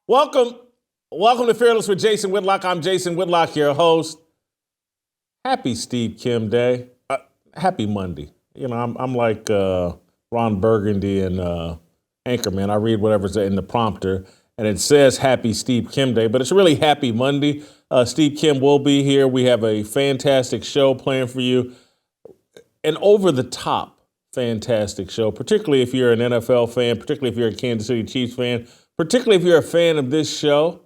Welcome to Fearless with Jason Whitlock. I'm Jason Whitlock, your host. Happy Steve Kim Day. Happy Monday. You know, I'm like Ron Burgundy and Anchorman. I read whatever's in the prompter, and it says Happy Steve Kim Day, but it's really Happy Monday. Steve Kim will be here. We have a fantastic show planned for you, an over-the-top fantastic show, particularly if you're an NFL fan, particularly if you're a Kansas City Chiefs fan, particularly if you're a fan of this show,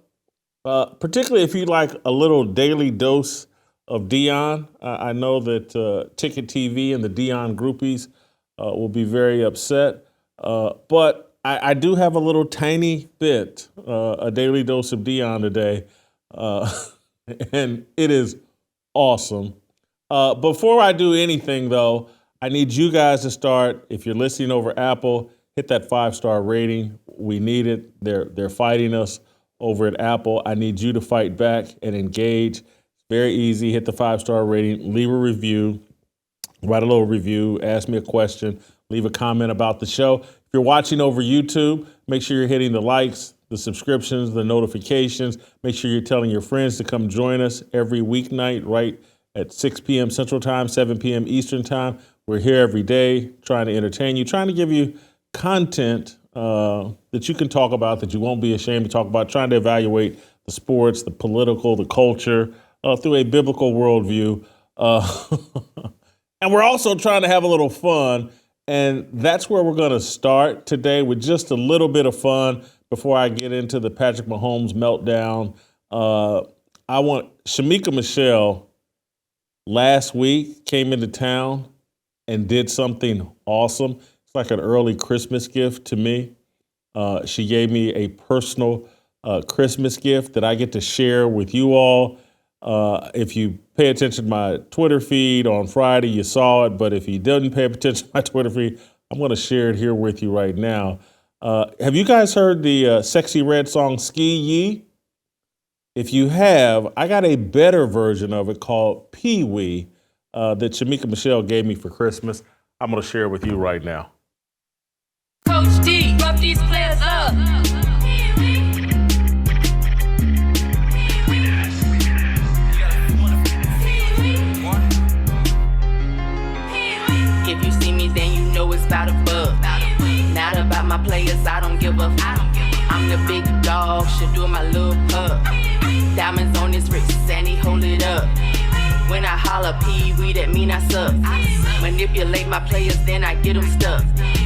particularly if you like a little daily dose of Deion. I know that Ticket TV and the Deion groupies will be very upset, but I do have a little tiny bit, a daily dose of Deion today, and it is awesome. Before I do anything, though, I need you guys to start, if you're listening over Apple, hit that 5-star rating. We need it. They're fighting us over at Apple. I need you to fight back and engage. It's very easy. Hit the 5-star rating. Leave a review. Write a little review. Ask me a question. Leave a comment about the show. If you're watching over YouTube, make sure you're hitting the likes, the subscriptions, the notifications. Make sure you're telling your friends to come join us every weeknight right at 6 p.m. Central Time, 7 p.m. Eastern Time. We're here every day trying to entertain you, trying to give you content that you can talk about, that you won't be ashamed to talk about, trying to evaluate the sports, the political, the culture through a biblical worldview. And we're also trying to have a little fun. And that's where we're going to start today, with just a little bit of fun before I get into the Patrick Mahomes meltdown. I want Shamika Michelle last week came into town and did something awesome. It's like an early Christmas gift to me. She gave me a personal Christmas gift that I get to share with you all. If you pay attention to my Twitter feed on Friday, you saw it. But if you didn't pay attention to my Twitter feed, I'm going to share it here with you right now. Have you guys heard the Sexy Red song, Ski Yee? If you have, I got a better version of it called Pee Wee that Shamika Michelle gave me for Christmas. I'm going to share it with you right now. Coach D, rub these players up. If you see me, then you know it's about a bug. Not about my players, I don't give a fuck. I'm the big dog, should do my little pup. Diamonds on his wrist, and he hold it up. When I holler Pee-wee, that mean I suck. Manipulate my players, then I get them stuck.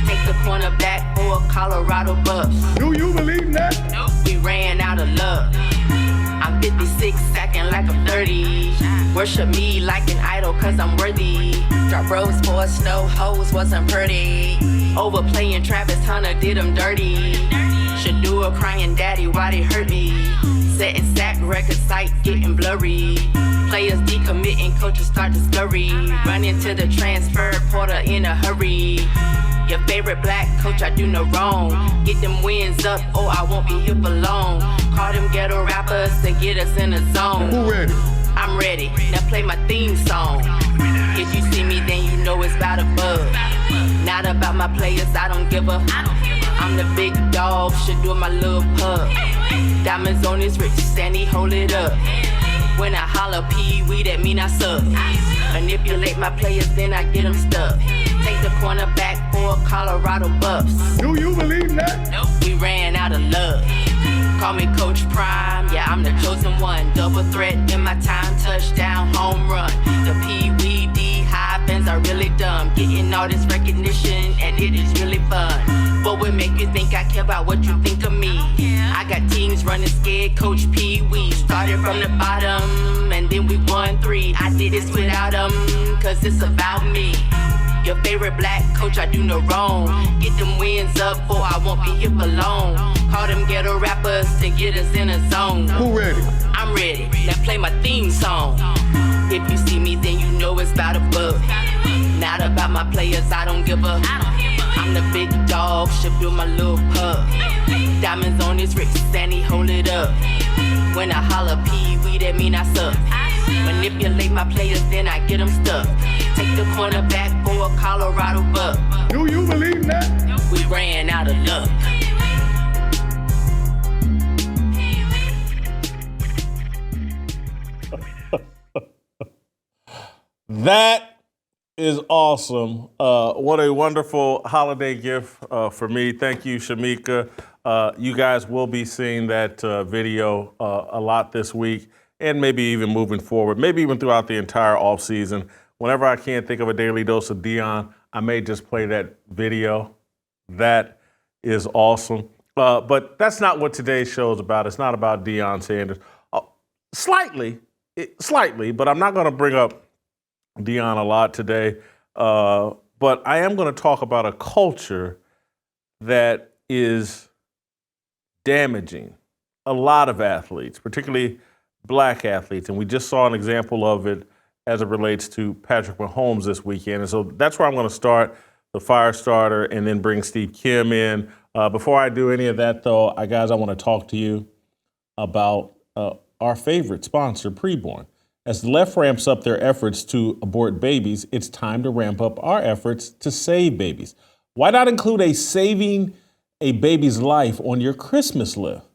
Take the cornerback for a Colorado Buffs. Do you believe that? Nope. We ran out of luck. I'm 56, acting like I'm 30. Worship me like an idol, cause I'm worthy. Drop rose for a snow hose, wasn't pretty. Overplaying Travis Hunter, did him dirty. Should do a crying daddy, why they hurt me? Setting sack record sight, getting blurry. Players decommitting, coaches start to scurry. Run into the transfer portal in a hurry. Your favorite black coach, I do no wrong. Get them wins up, or I won't be here for long. Call them ghetto rappers to get us in the zone. Who ready? I'm ready, now play my theme song. If you see me, then you know it's about a bug. Not about my players, I don't give a. I'm the big dog, should do my little pub. Diamonds on his wrist, and he hold it up. When I holler Pee-wee, that mean I suck. Manipulate my players, then I get them stuck. Take the cornerback for Colorado Buffs. Do you believe that? Nope. We ran out of love. Call me Coach Prime, yeah, I'm the chosen one. Double threat in my time, touchdown, home run. The Pee-wee D high fans are really dumb. Getting all this recognition, and it is really fun. What would make you think I care about what you think of me? I got teams running scared, Coach Pee-wee. Started from the bottom, and then we won 3. I did this without them, cause it's about me. Your favorite black coach, I do no wrong. Get them wins up, or I won't be here for long. Call them ghetto rappers to get us in a zone. Who ready? I'm ready, now play my theme song. If you see me, then you know it's about a bug. Not about my players, I don't give a. I'm the big dog, should build my little pub. Diamonds on his wrist, and he hold it up. When I holler Pee-wee, that mean I suck. Manipulate my players, then I get them stuck. Take the cornerback for a Colorado Buck. Do you believe that? We ran out of luck. That is awesome. What a wonderful holiday gift for me. Thank you, Shamika. You guys will be seeing that video a lot this week and maybe even moving forward, maybe even throughout the entire offseason. Whenever I can't think of a daily dose of Deion, I may just play that video. That is awesome. But that's not what today's show is about. It's not about Deion Sanders. Slightly, but I'm not going to bring up Deion a lot today. But I am going to talk about a culture that is damaging a lot of athletes, particularly black athletes. And we just saw an example of it as it relates to Patrick Mahomes this weekend. And so that's where I'm going to start, the fire starter, and then bring Steve Kim in. Before I do any of that, though, guys, I want to talk to you about our favorite sponsor, Preborn. As the left ramps up their efforts to abort babies, it's time to ramp up our efforts to save babies. Why not include a saving a baby's life on your Christmas list?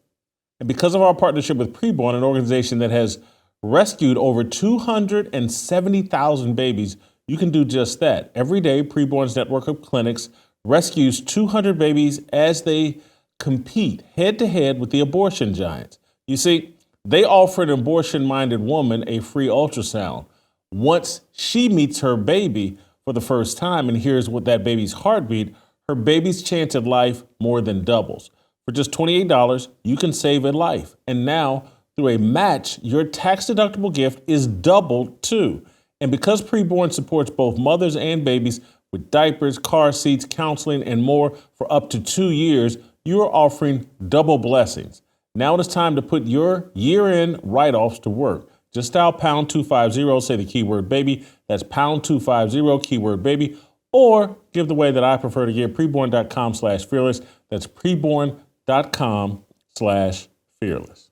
And because of our partnership with Preborn, an organization that has rescued over 270,000 babies, you can do just that. Every day, Preborn's network of clinics rescues 200 babies as they compete head-to-head with the abortion giants. You see, they offer an abortion-minded woman a free ultrasound. Once she meets her baby for the first time and hears what that baby's heartbeat, her baby's chance at life more than doubles. For just $28, you can save a life. And now, through a match, your tax-deductible gift is doubled too. And because Preborn supports both mothers and babies with diapers, car seats, counseling, and more for up to 2 years, you are offering double blessings. Now it is time to put your year-end write-offs to work. Just dial pound 250, say the keyword baby. That's pound 250, keyword baby. Or give the way that I prefer to give, preborn.com/fearless. That's preborn.com/fearless.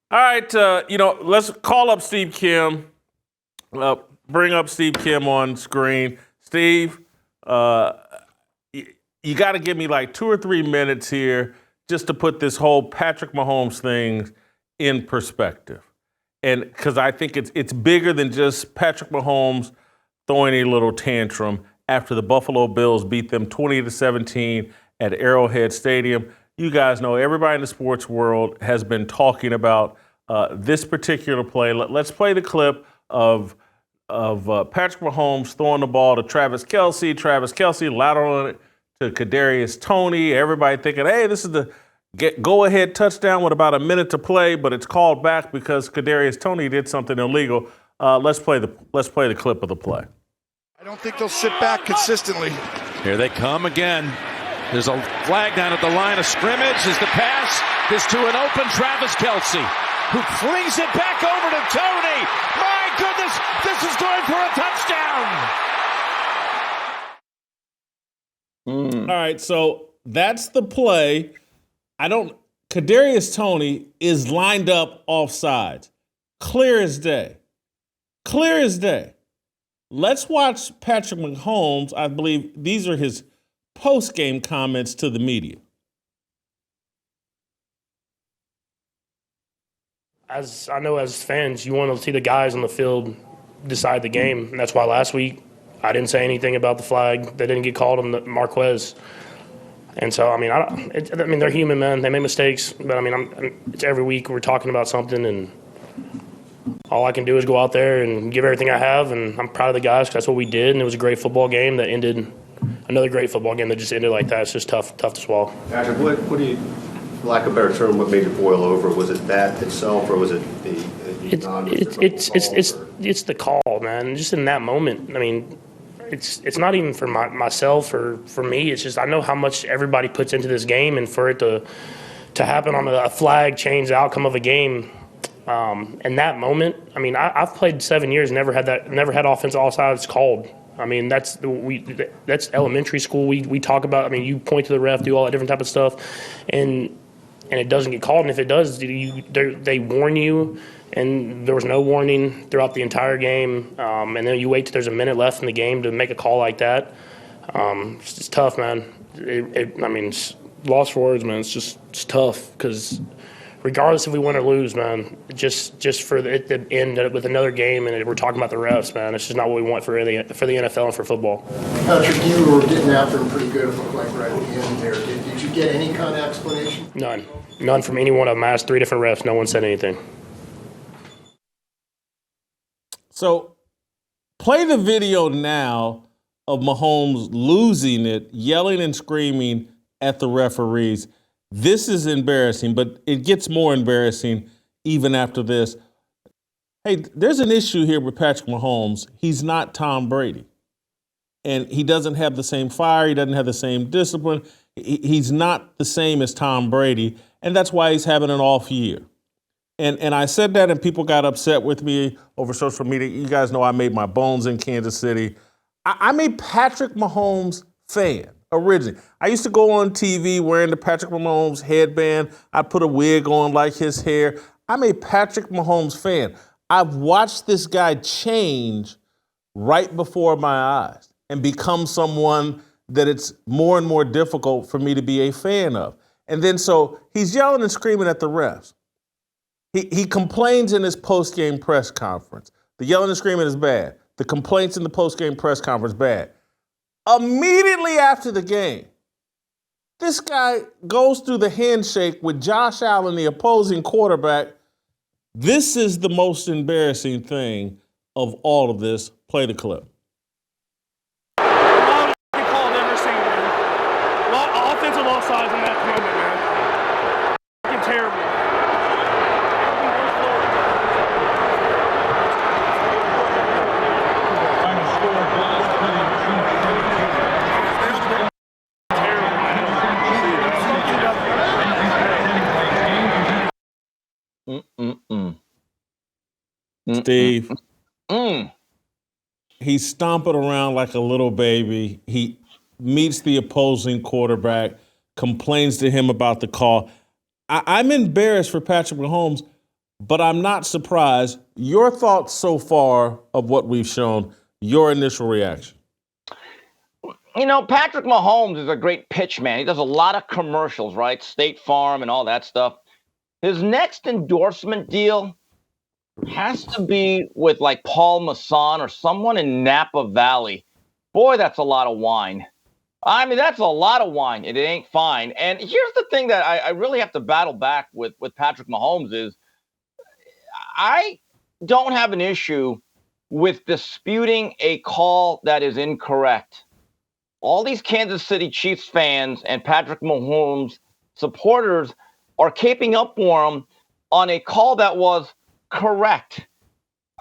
All right, let's call up Steve Kim. Bring up Steve Kim on screen. Steve, you got to give me like 2 or 3 minutes here just to put this whole Patrick Mahomes thing in perspective. And because I think it's bigger than just Patrick Mahomes throwing a little tantrum after the Buffalo Bills beat them 20-17 at Arrowhead Stadium. You guys know, everybody in the sports world has been talking about this particular play. Let's play the clip of Patrick Mahomes throwing the ball to Travis Kelce laterally it to Kadarius Toney. Everybody thinking, hey, this is the go-ahead touchdown with about a minute to play, but it's called back because Kadarius Toney did something illegal. Let's play the clip of the play. I don't think they'll sit back consistently. Here they come again. There's a flag down at the line of scrimmage as the pass is to an open Travis Kelce, who flings it back over to Toney. My goodness, this is going for a touchdown. All right, so that's the play. Kadarius Toney is lined up offsides. Clear as day. Clear as day. Let's watch Patrick Mahomes. I believe these are his post-game comments to the media. As I know, as fans, you want to see the guys on the field decide the game. And that's why last week I didn't say anything about the flag that didn't get called on the Marquez. And so, they're human, man. They make mistakes. But, it's every week we're talking about something, and all I can do is go out there and give everything I have. And I'm proud of the guys because that's what we did. And it was a great football game that ended – another great football game that just ended like that. It's just tough to swallow. Patrick, what do you, for lack of a better term, what made it boil over? Was it that itself, or was it it's the call, man. Just in that moment, it's not even for myself or for me. It's just I know how much everybody puts into this game, and for it to happen on a flag change the outcome of a game. In that moment, I've played 7 years, never had offensive offsides called. That's elementary school. We talk about. You point to the ref, do all that different type of stuff, and it doesn't get called. And if it does, they warn you. And there was no warning throughout the entire game. And then you wait till there's a minute left in the game to make a call like that. It's tough, man. It's lost for words, man. It's tough because regardless if we win or lose, man, just for it to end with another game and we're talking about the refs, man. It's just not what we want for the NFL and for football. Patrick, you were getting after him pretty good, it looked like, right at the end there. Did you get any kind of explanation? None from any one of them. I asked 3 different refs. No one said anything. So play the video now of Mahomes losing it, yelling and screaming at the referees. This is embarrassing, but it gets more embarrassing even after this. Hey, there's an issue here with Patrick Mahomes. He's not Tom Brady. And he doesn't have the same fire. He doesn't have the same discipline. He's not the same as Tom Brady. And that's why he's having an off year. And I said that and people got upset with me over social media. You guys know I made my bones in Kansas City. I'm a Patrick Mahomes fan originally. I used to go on TV wearing the Patrick Mahomes headband. I put a wig on like his hair. I'm a Patrick Mahomes fan. I've watched this guy change right before my eyes and become someone that it's more and more difficult for me to be a fan of. And then so he's yelling and screaming at the refs. He complains in his post-game press conference. The yelling and screaming is bad. The complaints in the post-game press conference, bad. Immediately after the game, this guy goes through the handshake with Josh Allen, the opposing quarterback. This is the most embarrassing thing of all of this. Play the clip. Offensive offsides in that moment, man. Fucking terrible. Steve, he's stomping around like a little baby. He meets the opposing quarterback, complains to him about the call. I'm embarrassed for Patrick Mahomes, but I'm not surprised. Your thoughts so far of what we've shown, your initial reaction? You know, Patrick Mahomes is a great pitch man. He does a lot of commercials, right? State Farm and all that stuff. His next endorsement deal has to be with like Paul Masson or someone in Napa Valley. Boy, that's a lot of wine. I mean, that's a lot of wine, and it ain't fine. And here's the thing that I really have to battle back with Patrick Mahomes is I don't have an issue with disputing a call that is incorrect. All these Kansas City Chiefs fans and Patrick Mahomes supporters are caping up for him on a call that was correct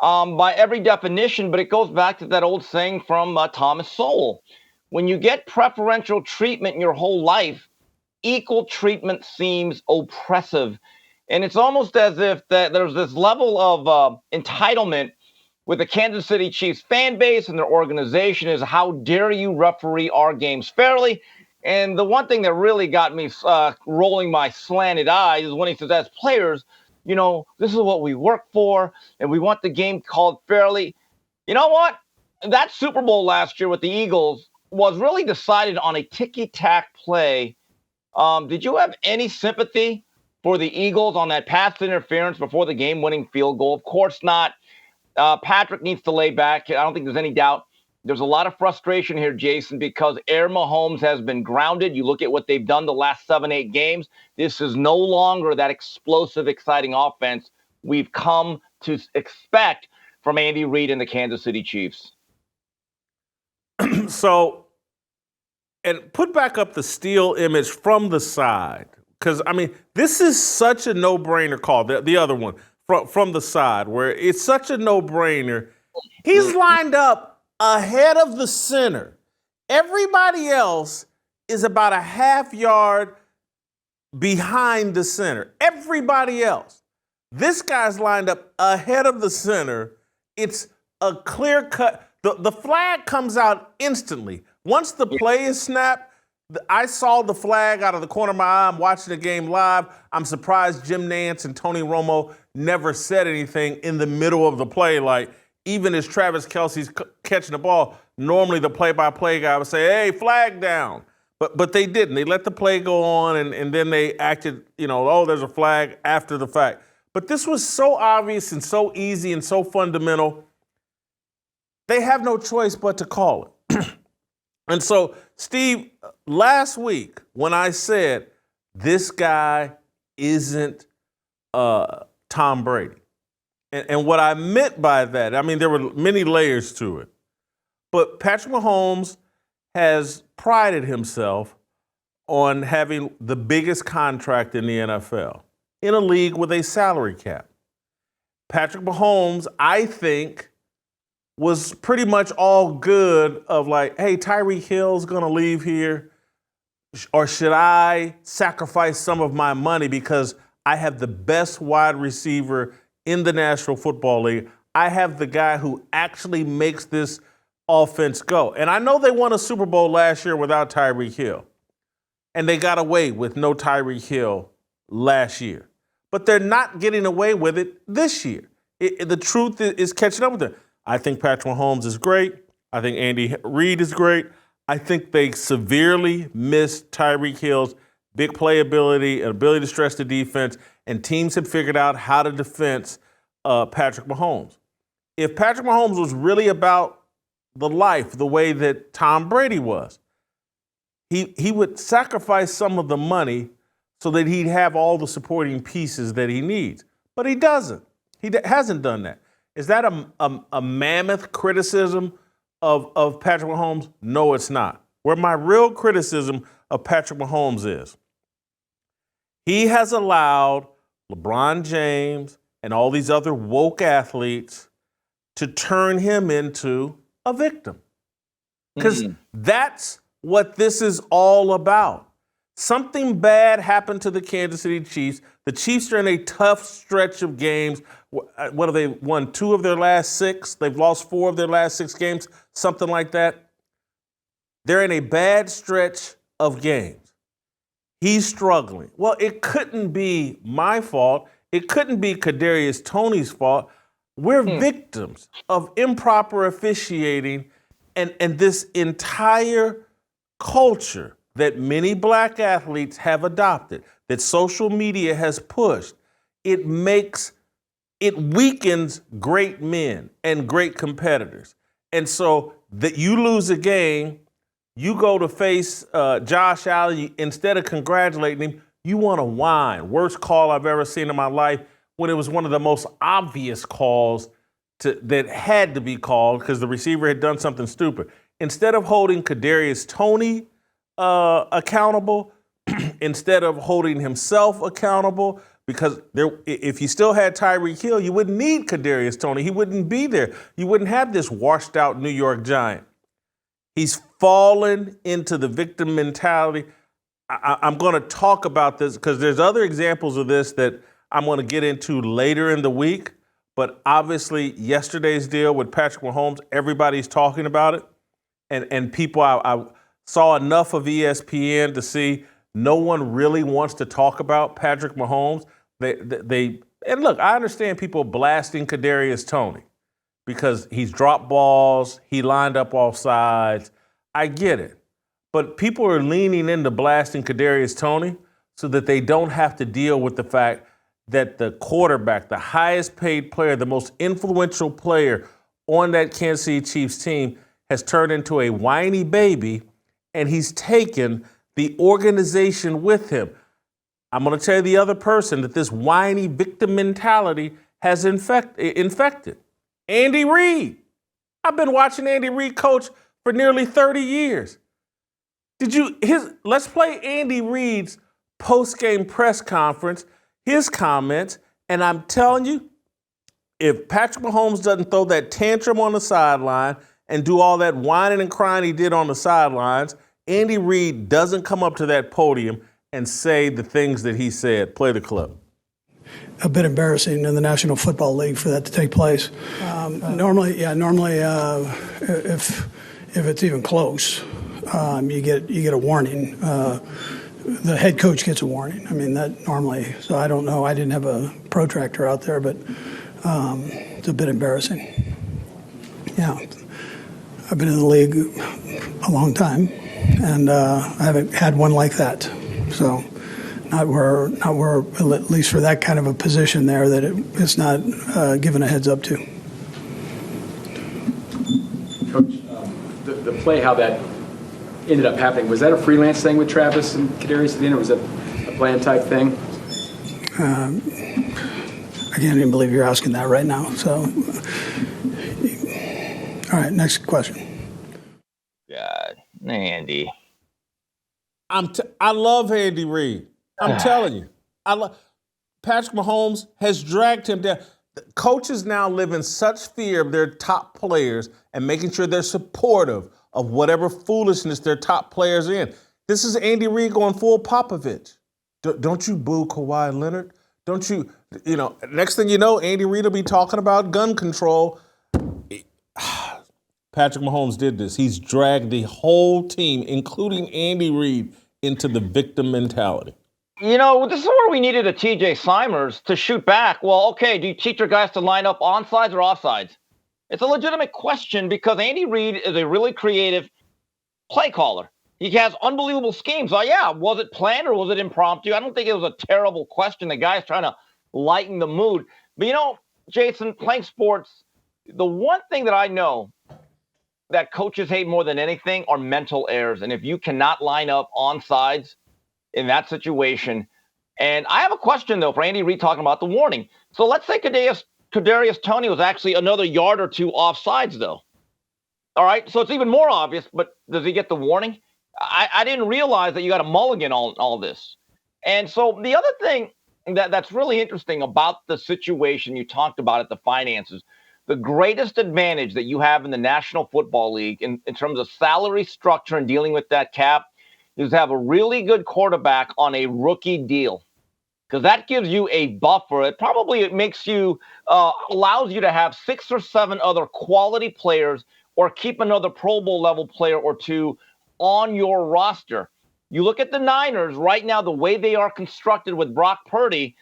by every definition, but it goes back to that old saying from Thomas Sowell. When you get preferential treatment in your whole life, equal treatment seems oppressive. And it's almost as if that there's this level of entitlement with the Kansas City Chiefs fan base and their organization is how dare you referee our games fairly. And the one thing that really got me rolling my slanted eyes is when he says, as players, you know, this is what we work for, and we want the game called fairly. You know what? That Super Bowl last year with the Eagles was really decided on a ticky-tack play. Did you have any sympathy for the Eagles on that pass interference before the game-winning field goal? Of course not. Patrick needs to lay back. I don't think there's any doubt. There's a lot of frustration here, Jason, because Mahomes has been grounded. You look at what they've done the last 7-8 games. This is no longer that explosive, exciting offense we've come to expect from Andy Reid and the Kansas City Chiefs. So, and put back up the still image from the side. Because, I mean, this is such a no-brainer call. The other one from the side where it's such a no-brainer. He's lined up ahead of the center. Everybody else is about a half yard behind the center. Everybody else. This guy's lined up ahead of the center. It's a clear cut. The flag comes out instantly. Once the play is snapped, I saw the flag out of the corner of my eye. I'm watching the game live. I'm surprised Jim Nantz and Tony Romo never said anything in the middle of the play. Like, even as Travis Kelce's catching the ball, normally the play-by-play guy would say, hey, flag down. But they didn't. They let the play go on, and then they acted, there's a flag after the fact. But this was so obvious and so easy and so fundamental. They have no choice but to call it. And so, Steve, last week when I said this guy isn't Tom Brady, and what I meant by that, I mean, there were many layers to it. But Patrick Mahomes has prided himself on having the biggest contract in the NFL in a league with a salary cap. Patrick Mahomes, I think, was pretty much all good of like, hey, Tyreek Hill's going to leave here, or should I sacrifice some of my money because I have the best wide receiver in the National Football League. I have the guy who actually makes this offense go. And I know they won a Super Bowl last year without Tyreek Hill. And they got away with no Tyreek Hill last year. But they're not getting away with it this year. The truth is catching up with them. I think Patrick Mahomes is great. I think Andy Reid is great. I think they severely missed Tyreek Hill's big playability and ability to stretch the defense, and teams have figured out how to defend Patrick Mahomes. If Patrick Mahomes was really about the life the way that Tom Brady was, he would sacrifice some of the money so that he'd have all the supporting pieces that he needs. But he doesn't. He hasn't done that. Is that a mammoth criticism of Patrick Mahomes? No, it's not. Where my real criticism of Patrick Mahomes is, he has allowed LeBron James and all these other woke athletes to turn him into a victim. Because that's what this is all about. Something bad happened to the Kansas City Chiefs. The Chiefs are in a tough stretch of games. What have they won? 2 of their last 6? They've lost 4 of their last 6 games, something like that. They're in a bad stretch of games. He's struggling. Well, it couldn't be my fault. It couldn't be Kadarius Toney's fault. We're victims of improper officiating and this entire culture that many black athletes have adopted, that social media has pushed. It weakens great men and great competitors. And so that you lose a game, you go to face Josh Allen, instead of congratulating him, you want to whine. Worst call I've ever seen in my life, when it was one of the most obvious calls that had to be called because the receiver had done something stupid. Instead of holding Kadarius Toney accountable, instead of holding himself accountable, because if you still had Tyreek Hill, you wouldn't need Kadarius Toney. He wouldn't be there. You wouldn't have this washed out New York Giant. He's fallen into the victim mentality. I'm going to talk about this because there's other examples of this that I'm going to get into later in the week. But obviously, yesterday's deal with Patrick Mahomes, everybody's talking about it. And people, I saw enough of ESPN to see no one really wants to talk about Patrick Mahomes. And look, I understand people blasting Kadarius Toney because he's dropped balls, he lined up offsides. I get it. But people are leaning into blasting Kadarius Toney so that they don't have to deal with the fact that the quarterback, the highest paid player, the most influential player on that Kansas City Chiefs team has turned into a whiny baby, and he's taken the organization with him. I'm going to tell you the other person that this whiny victim mentality has infected. Andy Reid. I've been watching Andy Reid coach for nearly 30 years. Let's play Andy Reid's post-game press conference, his comments, and I'm telling you, if Patrick Mahomes doesn't throw that tantrum on the sideline and do all that whining and crying he did on the sidelines, Andy Reid doesn't come up to that podium and say the things that he said. Play the clip. A bit embarrassing in the National Football League for that to take place. Normally, if it's even close, you get a warning. The head coach gets a warning. I mean, that normally, so I don't know. I didn't have a protractor out there, but it's a bit embarrassing. Yeah. I've been in the league a long time, and I haven't had one like that. So not where at least for that kind of a position there that it's not given a heads up to. Coach, the play, how that ended up happening, was that a freelance thing with Travis and Kadarius at the end, or was that a plan type thing? I can't even believe you're asking that right now. So, all right, next question. God, Andy. I love Andy Reid. I'm telling you. Patrick Mahomes has dragged him down. Coaches now live in such fear of their top players and making sure they're supportive of whatever foolishness their top players are in. This is Andy Reid going full Popovich. Don't you boo Kawhi Leonard? Don't you, next thing you know, Andy Reid will be talking about gun control. Patrick Mahomes did this. He's dragged the whole team, including Andy Reid, into the victim mentality. This is where we needed a TJ Simers to shoot back. Well, okay, do you teach your guys to line up onsides or offsides? It's a legitimate question because Andy Reid is a really creative play caller. He has unbelievable schemes. Was it planned or was it impromptu? I don't think it was a terrible question. The guy's trying to lighten the mood. But, Jason, playing sports, the one thing that I know that coaches hate more than anything are mental errors. And if you cannot line up onsides in that situation. And I have a question, though, for Andy Reid talking about the warning. So let's say Kadarius Toney was actually another yard or two offsides, though. All right, so it's even more obvious, but does he get the warning? I didn't realize that you got a mulligan on all this. And so the other thing that's really interesting about the situation you talked about at the finances, the greatest advantage that you have in the National Football League in terms of salary structure and dealing with that cap is to have a really good quarterback on a rookie deal, because that gives you a buffer. It makes you, allows you to have 6 or 7 other quality players or keep another Pro Bowl level player or two on your roster. You look at the Niners right now, the way they are constructed with Brock Purdy,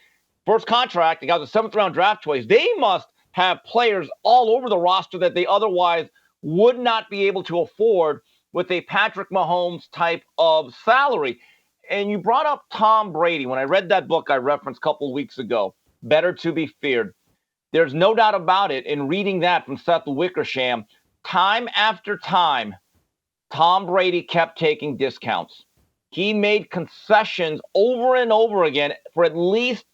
first contract, they got the 7th round draft choice. They must have players all over the roster that they otherwise would not be able to afford with a Patrick Mahomes type of salary. And you brought up Tom Brady. When I read that book I referenced a couple weeks ago, Better to Be Feared, there's no doubt about it in reading that from Seth Wickersham, time after time, Tom Brady kept taking discounts. He made concessions over and over again for at least,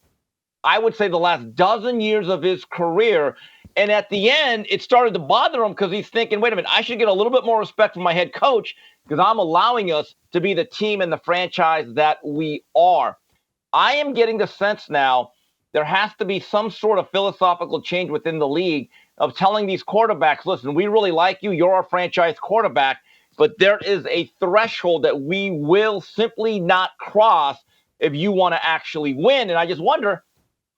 I would say, the last dozen years of his career. And at the end, it started to bother him because he's thinking, wait a minute, I should get a little bit more respect from my head coach because I'm allowing us to be the team and the franchise that we are. I am getting the sense now there has to be some sort of philosophical change within the league of telling these quarterbacks, listen, we really like you. You're our franchise quarterback, but there is a threshold that we will simply not cross if you want to actually win. And I just wonder,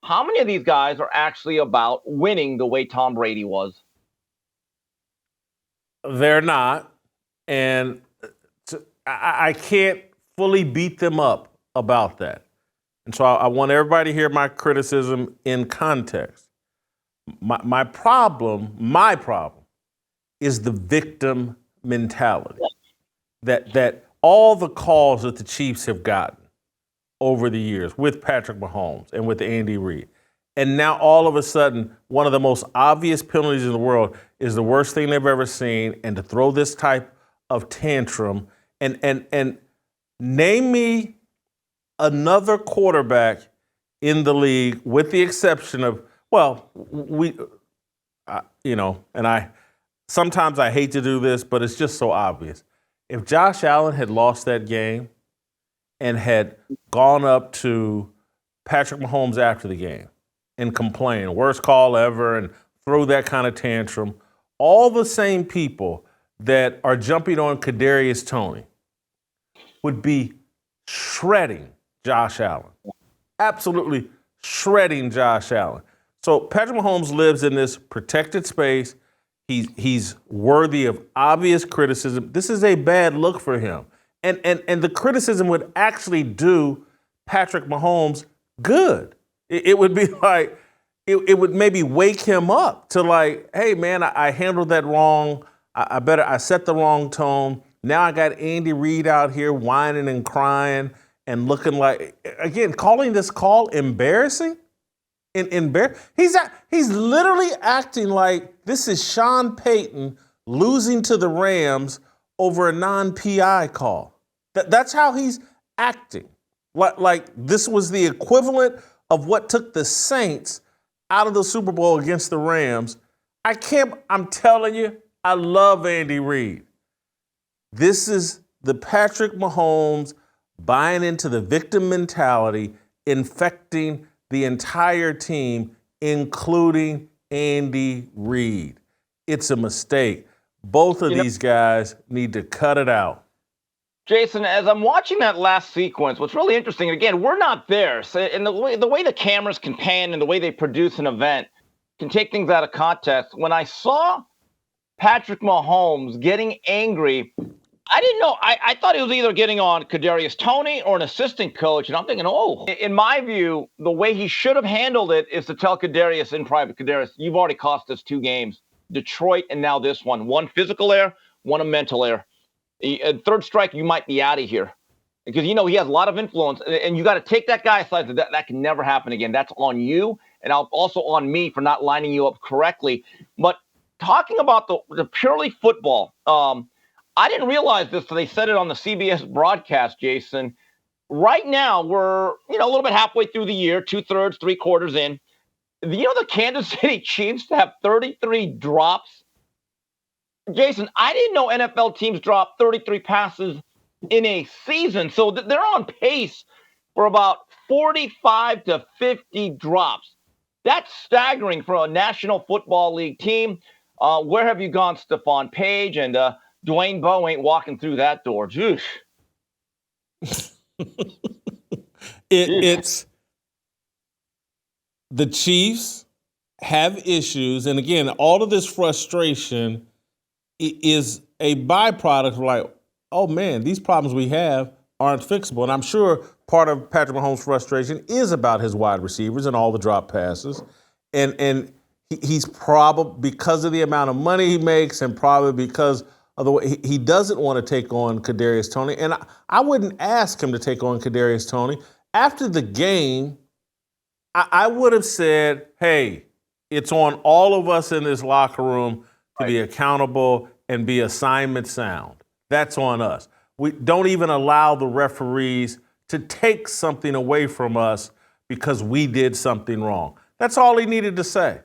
how many of these guys are actually about winning the way Tom Brady was? They're not. And I can't fully beat them up about that. And so I want everybody to hear my criticism in context. My problem is the victim mentality. That all the calls that the Chiefs have gotten over the years with Patrick Mahomes and with Andy Reid. And now all of a sudden, one of the most obvious penalties in the world is the worst thing they've ever seen. And to throw this type of tantrum and name me another quarterback in the league with the exception of, sometimes I hate to do this, but it's just so obvious. If Josh Allen had lost that game and had gone up to Patrick Mahomes after the game and complained, worst call ever, and throw that kind of tantrum, all the same people that are jumping on Kadarius Toney would be shredding Josh Allen. Absolutely shredding Josh Allen. So Patrick Mahomes lives in this protected space. He's worthy of obvious criticism. This is a bad look for him. And the criticism would actually do Patrick Mahomes good. It would be like, it would maybe wake him up to like, hey man, I handled that wrong. I set the wrong tone. Now I got Andy Reid out here whining and crying and looking like, again, calling this call embarrassing. He's literally acting like this is Sean Payton losing to the Rams over a non-PI call. That's how he's acting. Like this was the equivalent of what took the Saints out of the Super Bowl against the Rams. I'm telling you, I love Andy Reid. This is the Patrick Mahomes buying into the victim mentality, infecting the entire team, including Andy Reid. It's a mistake. Both of these guys need to cut it out. Jason, as I'm watching that last sequence, what's really interesting, again, we're not there. So, and the way the cameras can pan and the way they produce an event can take things out of context. When I saw Patrick Mahomes getting angry, I didn't know. I thought he was either getting on Kadarius Toney or an assistant coach, and I'm thinking, in my view, the way he should have handled it is to tell Kadarius in private, Kadarius, you've already cost us 2 games, Detroit and now this one physical error, one a mental error. Third strike, you might be out of here because, he has a lot of influence, and you got to take that guy aside. That can never happen again. That's on you, and also on me for not lining you up correctly. But talking about the purely football, I didn't realize this, so they said it on the CBS broadcast, Jason. Right now, we're, a little bit halfway through the year, 2/3, 3/4 in. The Kansas City Chiefs have 33 drops. Jason, I didn't know NFL teams drop 33 passes in a season. So they're on pace for about 45 to 50 drops. That's staggering for a National Football League team. Where have you gone, Stephon Page? And Dwayne Bowe ain't walking through that door. Jeez. It's the Chiefs have issues. And again, all of this frustration is a byproduct of like, oh man, these problems we have aren't fixable. And I'm sure part of Patrick Mahomes' frustration is about his wide receivers and all the drop passes. And he's probably, because of the amount of money he makes and probably because of the way he doesn't want to take on Kadarius Toney. And I wouldn't ask him to take on Kadarius Toney. After the game, I would have said, hey, it's on all of us in this locker room to be accountable and be assignment sound. That's on us. We don't even allow the referees to take something away from us because we did something wrong. That's all he needed to say.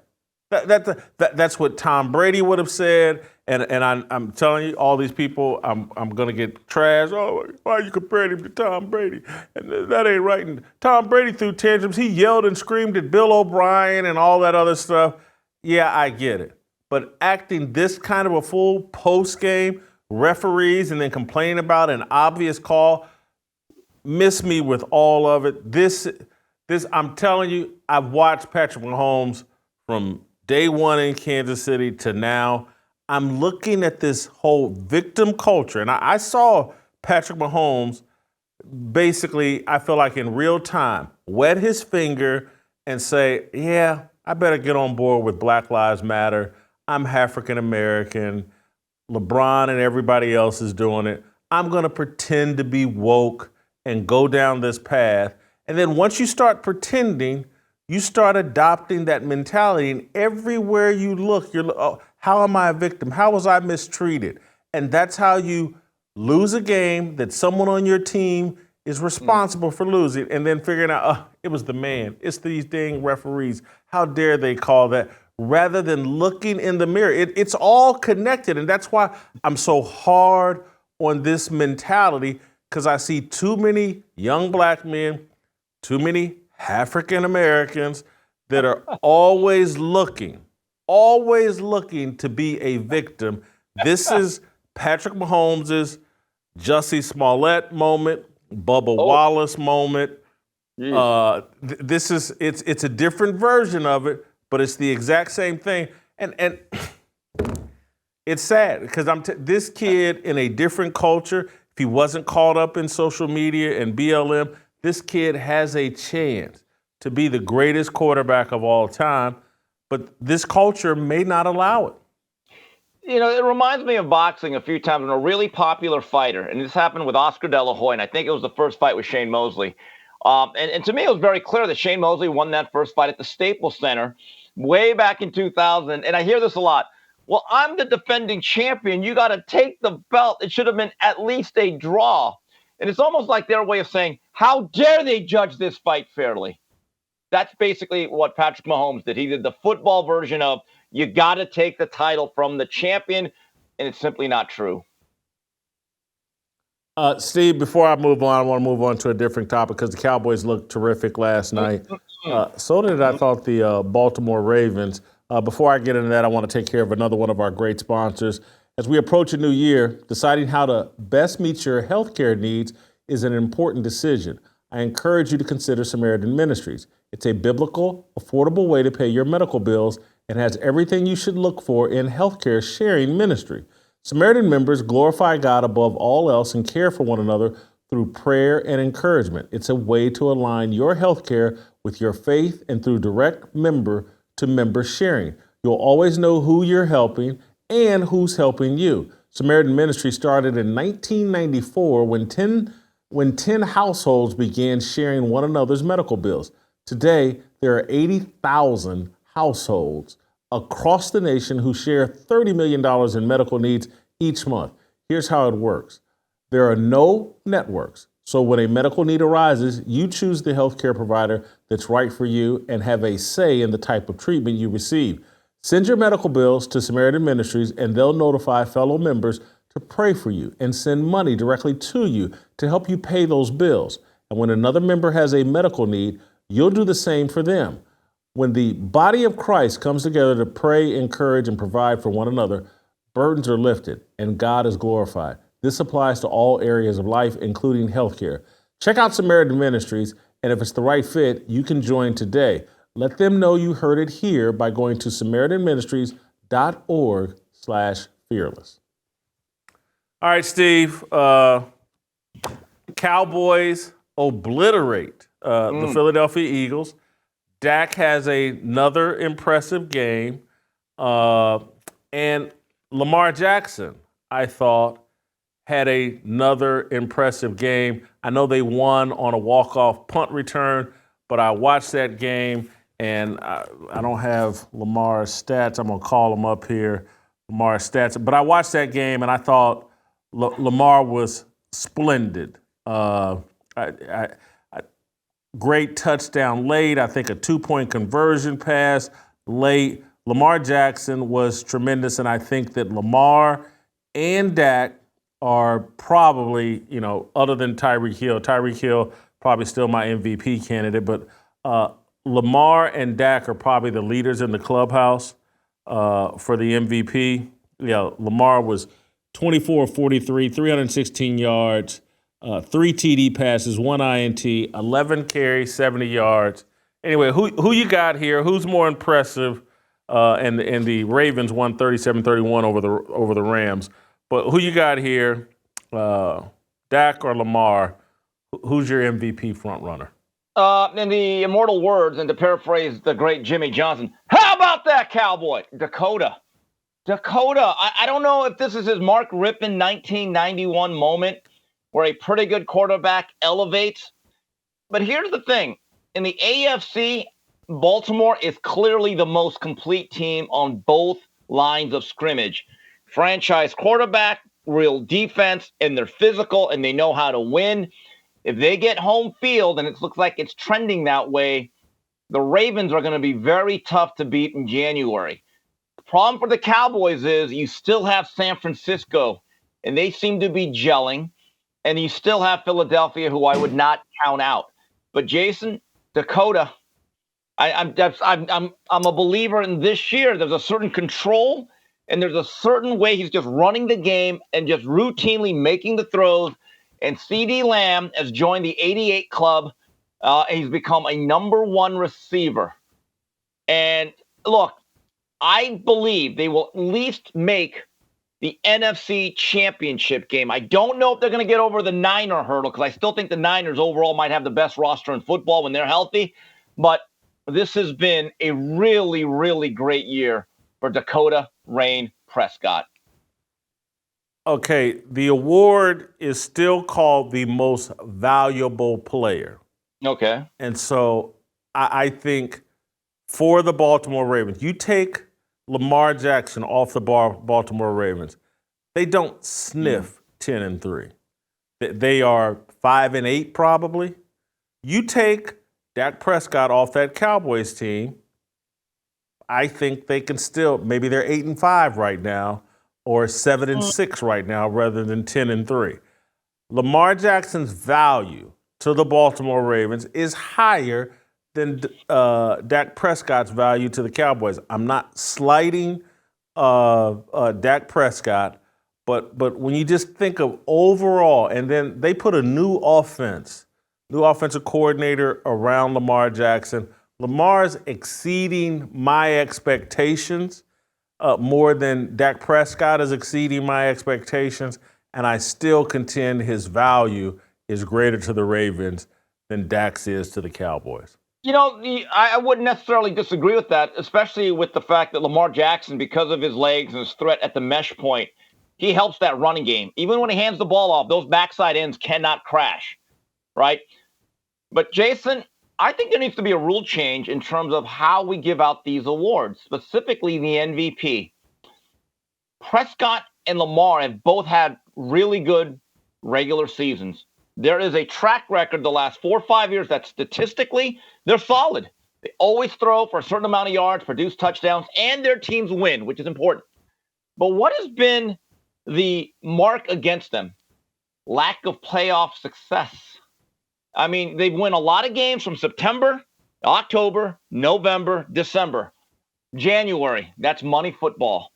That's what Tom Brady would have said. And I'm telling you, all these people, I'm going to get trashed. Oh, why are you comparing him to Tom Brady? And that ain't right. And Tom Brady threw tantrums. He yelled and screamed at Bill O'Brien and all that other stuff. Yeah, I get it. But acting this kind of a full post-game, referees, and then complaining about an obvious call, miss me with all of it. This, I'm telling you, I've watched Patrick Mahomes from day one in Kansas City to now. I'm looking at this whole victim culture, and I saw Patrick Mahomes basically, I feel like in real time, wet his finger and say, yeah, I better get on board with Black Lives Matter. I'm African American. LeBron and everybody else is doing it. I'm going to pretend to be woke and go down this path. And then once you start pretending, you start adopting that mentality. And everywhere you look, oh, how am I a victim? How was I mistreated? And that's how you lose a game that someone on your team is responsible for losing. And then figuring out, it was the man. It's these dang referees. How dare they call that? Rather than looking in the mirror. It's all connected. And that's why I'm so hard on this mentality, because I see too many young black men, too many African Americans that are always looking to be a victim. This is Patrick Mahomes' Jussie Smollett moment, Bubba Wallace moment. It's a different version of it, but it's the exact same thing. And it's sad because this kid in a different culture, if he wasn't caught up in social media and BLM, this kid has a chance to be the greatest quarterback of all time, but this culture may not allow it. it reminds me of boxing a few times when a really popular fighter, and this happened with Oscar De La Hoya, and I think it was the first fight with Shane Mosley. And to me, it was very clear that Shane Mosley won that first fight at the Staples Center way back in 2000. And I hear this a lot. Well, I'm the defending champion. You got to take the belt. It should have been at least a draw. And it's almost like their way of saying, how dare they judge this fight fairly? That's basically what Patrick Mahomes did. He did the football version of, you got to take the title from the champion, and it's simply not true. Steve, before I move on, I want to move on to a different topic because the Cowboys looked terrific last night. So did, I thought, the Baltimore Ravens. Before I get into that, I want to take care of another one of our great sponsors. As we approach a new year, deciding how to best meet your healthcare needs is an important decision. I encourage you to consider Samaritan Ministries. It's a biblical, affordable way to pay your medical bills and has everything you should look for in healthcare sharing ministry. Samaritan members glorify God above all else and care for one another through prayer and encouragement. It's a way to align your healthcare with your faith and through direct member-to-member sharing. You'll always know who you're helping and who's helping you. Samaritan Ministry started in 1994 when 10 households began sharing one another's medical bills. Today, there are 80,000 households across the nation who share $30 million in medical needs each month. Here's how it works. There are no networks. So when a medical need arises, you choose the healthcare provider that's right for you and have a say in the type of treatment you receive. Send your medical bills to Samaritan Ministries and they'll notify fellow members to pray for you and send money directly to you to help you pay those bills. And when another member has a medical need, you'll do the same for them. When the body of Christ comes together to pray, encourage, and provide for one another, burdens are lifted and God is glorified. This applies to all areas of life, including healthcare. Check out Samaritan Ministries, and if it's the right fit, you can join today. Let them know you heard it here by going to SamaritanMinistries.org/fearless. All right, Steve. Cowboys obliterate the Philadelphia Eagles. Dak has another impressive game. And Lamar Jackson, I thought, had another impressive game. I know they won on a walk-off punt return, but I watched that game, and I don't have Lamar's stats. I'm going to call him up here, Lamar's stats. But I watched that game, and I thought Lamar was splendid. Great touchdown late. I think a 2-point conversion pass late. Lamar Jackson was tremendous, and I think that Lamar and Dak are probably, other than Tyreek Hill probably still my MVP candidate, but Lamar and Dak are probably the leaders in the clubhouse for the MVP. Lamar was 24 of 43, 316 yards, 3 TD passes, 1 INT, 11 carries, 70 yards. Anyway, who you got here? Who's more impressive? And the Ravens won 37-31 over the Rams. But who you got here? Dak or Lamar? Who's your MVP front runner? In the immortal words, and to paraphrase the great Jimmy Johnson, how about that, Cowboy? Dakota. I don't know if this is his Mark Rippon 1991 moment where a pretty good quarterback elevates. But here's the thing. In the AFC, Baltimore is clearly the most complete team on both lines of scrimmage. Franchise quarterback, real defense, and they're physical, and they know how to win. If they get home field, and it looks like it's trending that way, the Ravens are going to be very tough to beat in January. The problem for the Cowboys is you still have San Francisco, and they seem to be gelling, and you still have Philadelphia, who I would not count out. But Jason, Dakota, I'm a believer in this year. There's a certain control, and there's a certain way he's just running the game and just routinely making the throws. And CeeDee Lamb has joined the 88 club. He's become a number one receiver. And look, I believe they will at least make the NFC Championship game. I don't know if they're going to get over the Niner hurdle because I still think the Niners overall might have the best roster in football when they're healthy. But this has been a really, really great year for Dakota Rain Prescott. Okay, the award is still called the most valuable player. Okay. And so I think for the Baltimore Ravens, you take Lamar Jackson off the Baltimore Ravens, they don't sniff 10-3. They are 5-8 probably. You take Dak Prescott off that Cowboys team, I think they can still, maybe they're 8-5 right now, or 7-6 right now rather than 10-3. Lamar Jackson's value to the Baltimore Ravens is higher than Dak Prescott's value to the Cowboys. I'm not slighting Dak Prescott, but when you just think of overall, and then they put a new offensive coordinator around Lamar Jackson. Lamar's exceeding my expectations more than Dak Prescott is exceeding my expectations, and I still contend his value is greater to the Ravens than Dak's is to the Cowboys. You know, I wouldn't necessarily disagree with that, especially with the fact that Lamar Jackson, because of his legs and his threat at the mesh point, he helps that running game. Even when he hands the ball off, those backside ends cannot crash, right? But, Jason, I think there needs to be a rule change in terms of how we give out these awards, specifically the MVP. Prescott and Lamar have both had really good regular seasons. There is a track record the last 4 or 5 years that statistically they're solid. They always throw for a certain amount of yards, produce touchdowns, and their teams win, which is important. But what has been the mark against them? Lack of playoff success. I mean, they win a lot of games from September, October, November, December, January. That's money football.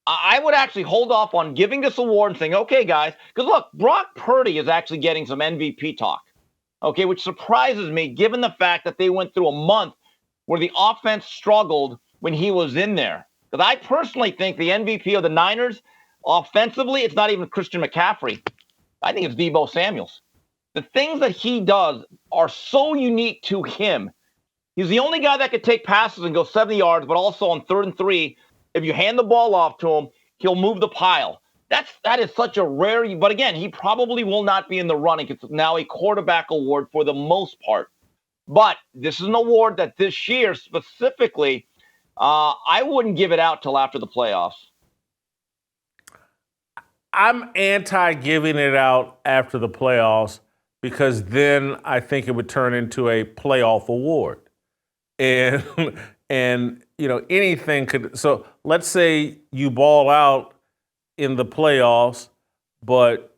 I would actually hold off on giving this award and saying, okay, guys, because look, Brock Purdy is actually getting some MVP talk, okay, which surprises me given the fact that they went through a month where the offense struggled when he was in there. Because I personally think the MVP of the Niners, offensively, it's not even Christian McCaffrey. I think it's Deebo Samuels. The things that he does are so unique to him. He's the only guy that could take passes and go 70 yards, but also on 3rd and 3, if you hand the ball off to him, he'll move the pile. That is such a rare, but again, he probably will not be in the running. It's now a quarterback award for the most part. But this is an award that this year specifically, I wouldn't give it out till after the playoffs. I'm anti giving it out after the playoffs because then I think it would turn into a playoff award. And you know, anything could. So let's say you ball out in the playoffs, but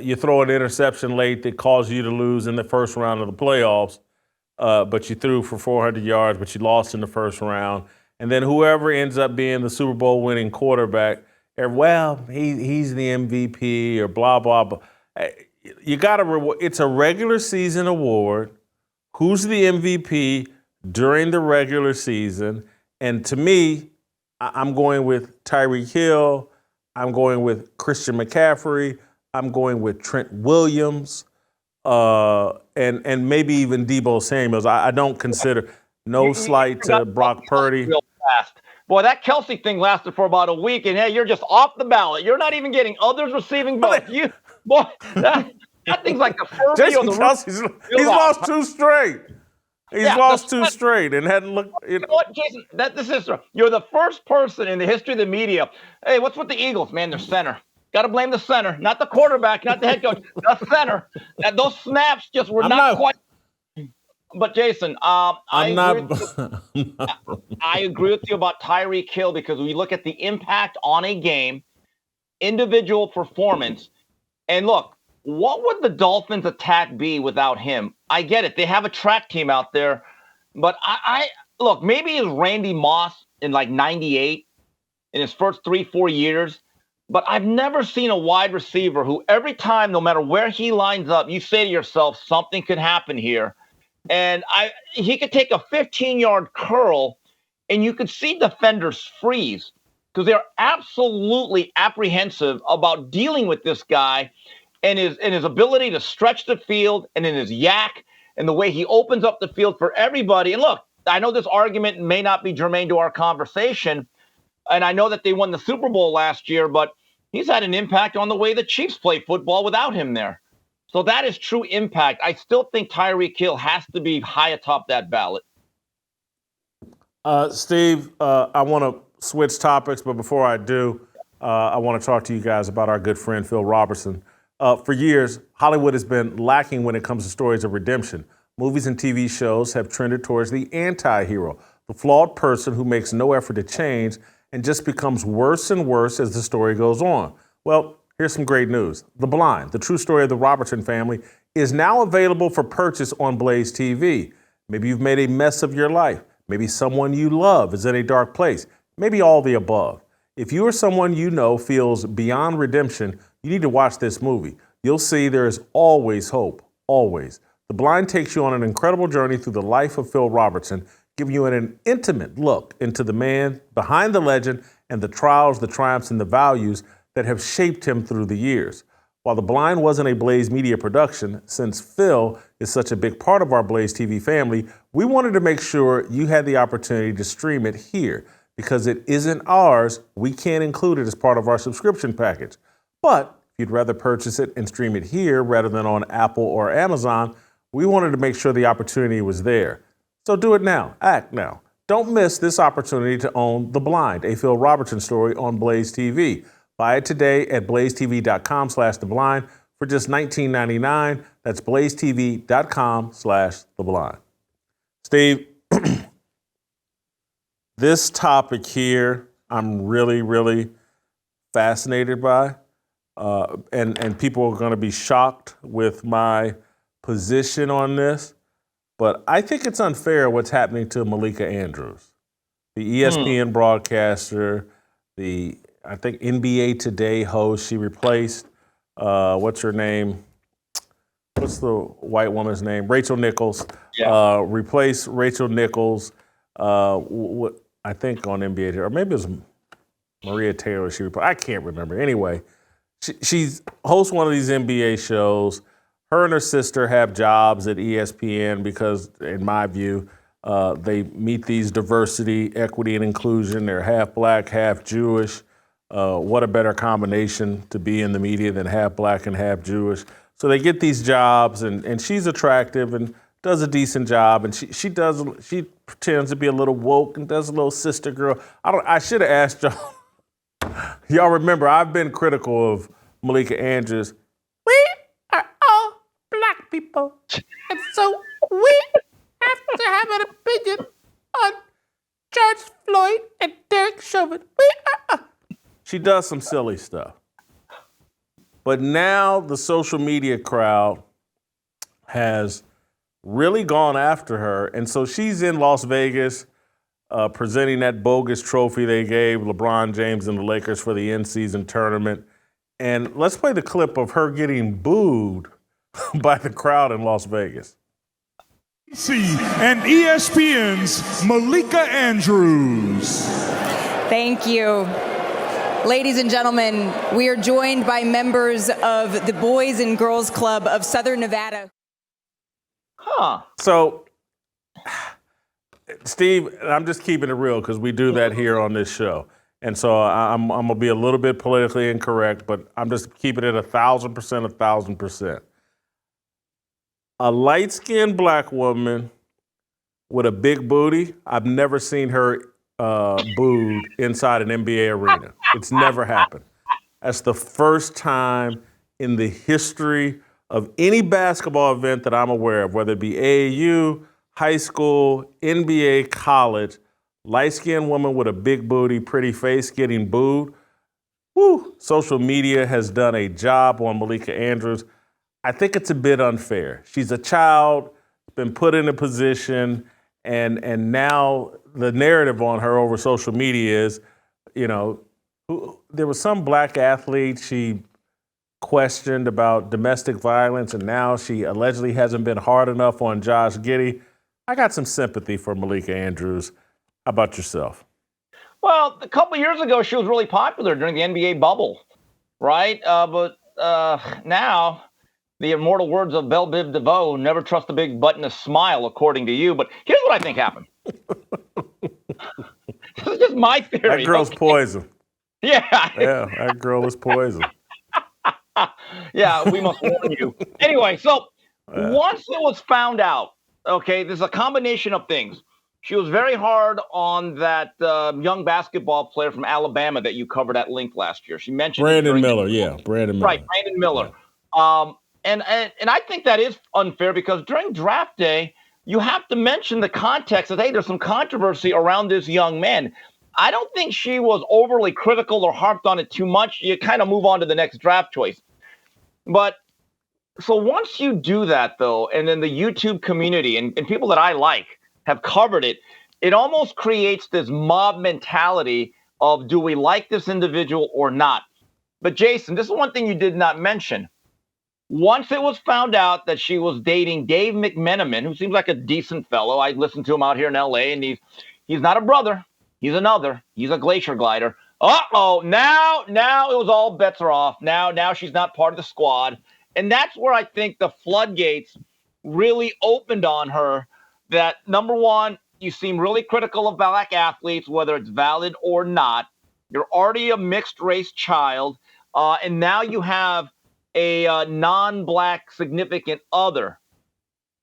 you throw an interception late that causes you to lose in the first round of the playoffs, but you threw for 400 yards, but you lost in the first round. And then whoever ends up being the Super Bowl winning quarterback, well, he's the MVP or blah, blah, blah. You got to it's a regular season award. Who's the MVP during the regular season? And to me, I'm going with Tyreek Hill. I'm going with Christian McCaffrey. I'm going with Trent Williams, and maybe even Deebo Samuels. I don't consider no slight to Brock Purdy. Real fast. Boy, that Kelsey thing lasted for about a week, and hey, you're just off the ballot. You're not even getting others receiving votes. Boy, that thing's like the first. Jason Kelsey's he's lost 2 straight. He's lost 2 straight and hadn't looked. You know what, Jason? You're the first person in the history of the media. Hey, what's with the Eagles, man? They're center. Got to blame the center, not the quarterback, not the head coach. The center. Those snaps just were not quite. But Jason, I agree with you about Tyreek Hill because we look at the impact on a game, individual performance, and look, what would the Dolphins' attack be without him? I get it. They have a track team out there, but I look, maybe it's Randy Moss in like 98 in his first 3-4 years, but I've never seen a wide receiver who every time, no matter where he lines up, you say to yourself, something could happen here. And he could take a 15-yard curl, and you could see defenders freeze because they're absolutely apprehensive about dealing with this guy and his ability to stretch the field and in his yak and the way he opens up the field for everybody. And look, I know this argument may not be germane to our conversation, and I know that they won the Super Bowl last year, but he's had an impact on the way the Chiefs play football without him there. So that is true impact. I still think Tyreek Hill has to be high atop that ballot. Steve, I want to switch topics, but before I do, I want to talk to you guys about our good friend Phil Robertson. For years, Hollywood has been lacking when it comes to stories of redemption. Movies and TV shows have trended towards the anti-hero, the flawed person who makes no effort to change and just becomes worse and worse as the story goes on. Well, here's some great news. The Blind, the true story of the Robertson family, is now available for purchase on Blaze TV. Maybe you've made a mess of your life. Maybe someone you love is in a dark place. Maybe all the above. If you or someone you know feels beyond redemption, you need to watch this movie. You'll see there is always hope, always. The Blind takes you on an incredible journey through the life of Phil Robertson, giving you an intimate look into the man behind the legend and the trials, the triumphs, and the values that have shaped him through the years. While The Blind wasn't a Blaze Media production, since Phil is such a big part of our Blaze TV family, we wanted to make sure you had the opportunity to stream it here. Because it isn't ours, we can't include it as part of our subscription package. But if you'd rather purchase it and stream it here rather than on Apple or Amazon, we wanted to make sure the opportunity was there. So do it now. Act now. Don't miss this opportunity to own The Blind, a Phil Robertson story on Blaze TV. Buy it today at blazetv.com/theblind for just $19.99. That's blazetv.com/theblind. Steve, this topic here, I'm really, really fascinated by. And people are going to be shocked with my position on this. But I think it's unfair what's happening to Malika Andrews, the ESPN broadcaster, I think NBA Today host. She replaced, what's her name? What's the white woman's name? Rachel Nichols. Yeah. Replaced Rachel Nichols, I think on NBA, or maybe it was Maria Taylor. I can't remember. Anyway, she's hosts one of these NBA shows. Her and her sister have jobs at ESPN because, in my view, they meet these diversity, equity, and inclusion. They're half black, half Jewish. What a better combination to be in the media than half black and half Jewish. So they get these jobs, and she's attractive and does a decent job, and she pretends to be a little woke and does a little sister girl. I should have asked y'all. Y'all remember I've been critical of Malika Andrews. We are all black people, and so we have to have an opinion on George Floyd and Derek Chauvin. She does some silly stuff. But now the social media crowd has really gone after her. And so she's in Las Vegas presenting that bogus trophy they gave LeBron James and the Lakers for the in-season tournament. And let's play the clip of her getting booed by the crowd in Las Vegas. And ESPN's Malika Andrews. Thank you. Ladies and gentlemen, we are joined by members of the Boys and Girls Club of Southern Nevada. So, Steve, I'm just keeping it real because we do that here on this show. And so I'm going to be a little bit politically incorrect, but I'm just keeping it 1,000%, 1,000%. A light-skinned black woman with a big booty, I've never seen her booed inside an NBA arena. It's never happened. That's the first time in the history of any basketball event that I'm aware of, whether it be AAU, high school, NBA, college, light-skinned woman with a big booty, pretty face getting booed. Woo! Social media has done a job on Malika Andrews. I think it's a bit unfair. She's a child, been put in a position, and now the narrative on her over social media is, there was some black athlete she questioned about domestic violence, and now she allegedly hasn't been hard enough on Josh Giddey. I got some sympathy for Malika Andrews. How about yourself? Well, a couple years ago, she was really popular during the NBA bubble, right? But now, the immortal words of Belle Biv DeVoe, never trust a big butt and a smile, according to you. But here's what I think happened. This is just my theory. That girl's poison. Yeah. Yeah, that girl is poison. Yeah, we must warn you. Anyway, so once it was found out, okay, there's a combination of things. She was very hard on that young basketball player from Alabama that you covered at length last year. She mentioned Brandon Miller, Brandon Miller. Right, Brandon Miller. Yeah. And I think that is unfair because during draft day, you have to mention the context that, hey, there's some controversy around this young man. I don't think she was overly critical or harped on it too much. You kind of move on to the next draft choice. But so once you do that, though, and then the YouTube community and people that I like have covered it, it almost creates this mob mentality of, do we like this individual or not? But Jason, this is one thing you did not mention. Once it was found out that she was dating Dave McMenamin, who seems like a decent fellow. I listened to him out here in L.A., and he's not a brother. He's another. He's a glacier glider. Uh-oh, now it was all bets are off. Now she's not part of the squad. And that's where I think the floodgates really opened on her. That, number one, you seem really critical of black athletes, whether it's valid or not. You're already a mixed race child. And now you have a non-black significant other.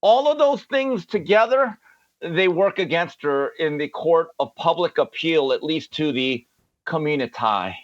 All of those things together, they work against her in the court of public appeal, at least to the community.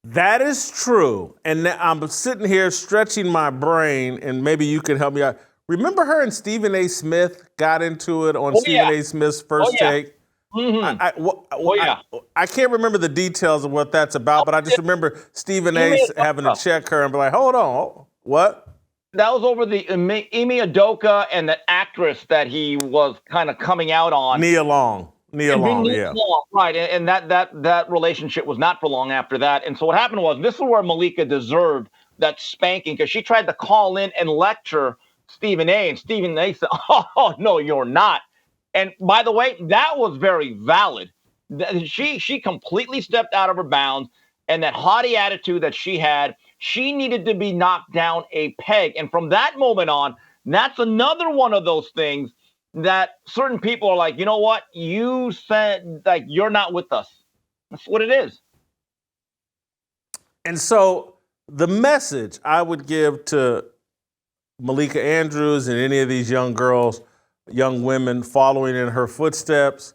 That is true. And I'm sitting here stretching my brain, and maybe you can help me out. Remember her and Stephen A. Smith got into it on Stephen A. Smith's First Take? Mm-hmm. I can't remember the details of what that's about, but I just remember Stephen A. having to check her and be like, hold on, what? That was over the Emi Udoka and the actress that he was kind of coming out on. Nia Long, yeah. Right, and that relationship was not for long after that. And so what happened was, this is where Malika deserved that spanking, because she tried to call in and lecture Stephen A. And Stephen A. said, oh, no, you're not. And by the way, that was very valid. She completely stepped out of her bounds, and that haughty attitude that she had, she needed to be knocked down a peg. And from that moment on, that's another one of those things that certain people are like, you know what? You said, like, you're not with us. That's what it is. And so the message I would give to Malika Andrews and any of these young girls, young women following in her footsteps,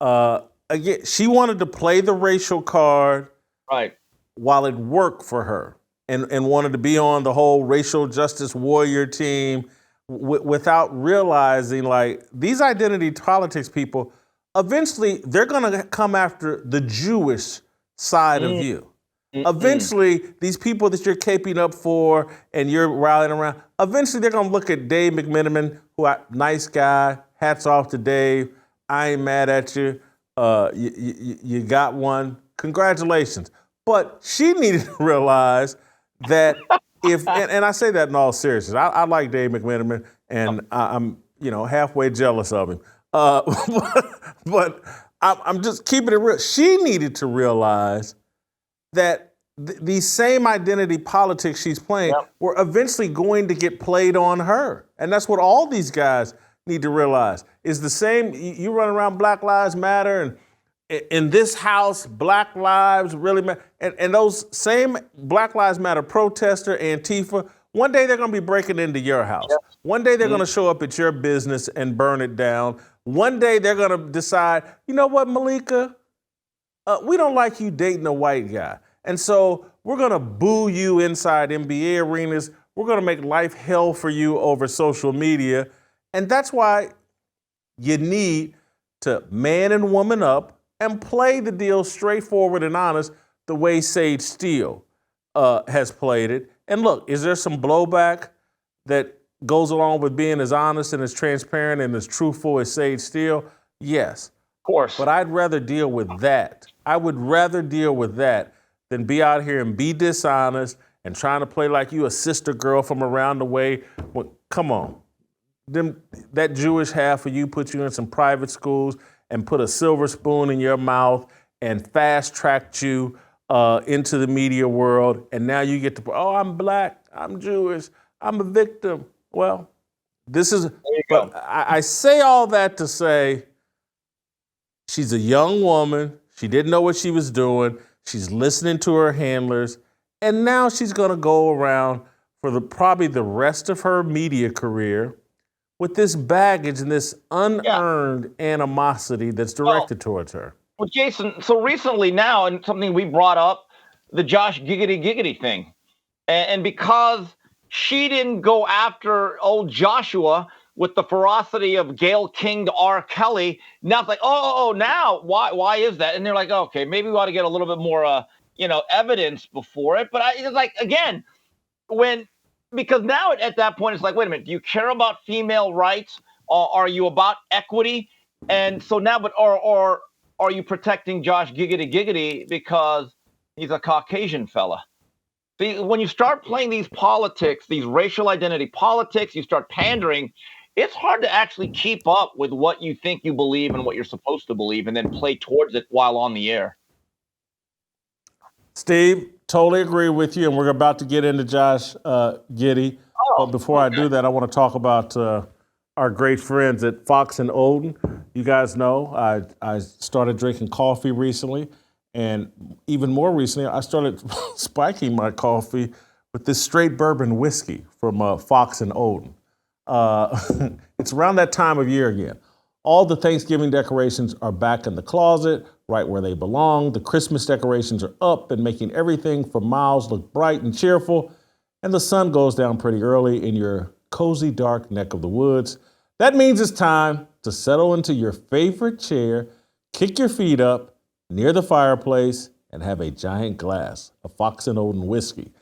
again, she wanted to play the racial card, right, while it worked for her, and wanted to be on the whole racial justice warrior team without realizing, like, these identity politics people, eventually they're going to come after the Jewish side of you. Eventually, these people that you're caping up for and you're rallying around, eventually they're going to look at Dave McMenamin, nice guy, hats off to Dave. I ain't mad at you. You got one. Congratulations. But she needed to realize that and I say that in all seriousness, I like Dave McMenamin, and I'm halfway jealous of him. But I'm just keeping it real. She needed to realize that these same identity politics she's playing were eventually going to get played on her. And that's what all these guys need to realize. Is the same, you run around Black Lives Matter, and in this house, Black lives really matter. And those same Black Lives Matter protester, Antifa, one day they're going to be breaking into your house. Yep. One day they're going to show up at your business and burn it down. One day they're going to decide, you know what, Malika? We don't like you dating a white guy. And so we're going to boo you inside NBA arenas. We're going to make life hell for you over social media. And that's why you need to man and woman up and play the deal straightforward and honest the way Sage Steele has played it. And look, is there some blowback that goes along with being as honest and as transparent and as truthful as Sage Steele? Yes. Of course. But I'd rather deal with that. I would rather deal with that than be out here and be dishonest and trying to play like you a sister girl from around the way. Well, come on. That Jewish half of you put you in some private schools and put a silver spoon in your mouth and fast-tracked you into the media world. And now you get to, I'm black, I'm Jewish, I'm a victim. Well, this is, but I say all that to say she's a young woman. She didn't know what she was doing. She's listening to her handlers. And now she's going to go around for probably the rest of her media career with this baggage and this unearned animosity that's directed towards her. Well, Jason, so recently now, and something we brought up, the Josh Giddey thing. And because she didn't go after old Joshua with the ferocity of Gayle King to R. Kelly, now it's like, now why is that? And they're like, okay, maybe we ought to get a little bit more, evidence before it. But it's like, again, because now at that point, it's like, wait a minute, do you care about female rights? Or are you about equity? And so now, or are you protecting Josh Giddey because he's a Caucasian fella? See, when you start playing these politics, these racial identity politics, you start pandering, it's hard to actually keep up with what you think you believe and what you're supposed to believe and then play towards it while on the air. Steve, totally agree with you, and we're about to get into Josh Giddey. But before I do that, I want to talk about our great friends at Fox and Olden. You guys know I started drinking coffee recently, and even more recently, I started spiking my coffee with this straight bourbon whiskey from Fox and Olden. It's around that time of year again. All the Thanksgiving decorations are back in the closet, right where they belong. The Christmas decorations are up and making everything for Miles look bright and cheerful. And the sun goes down pretty early in your cozy, dark neck of the woods. That means it's time to settle into your favorite chair, kick your feet up near the fireplace, and have a giant glass of Fox and Olden whiskey.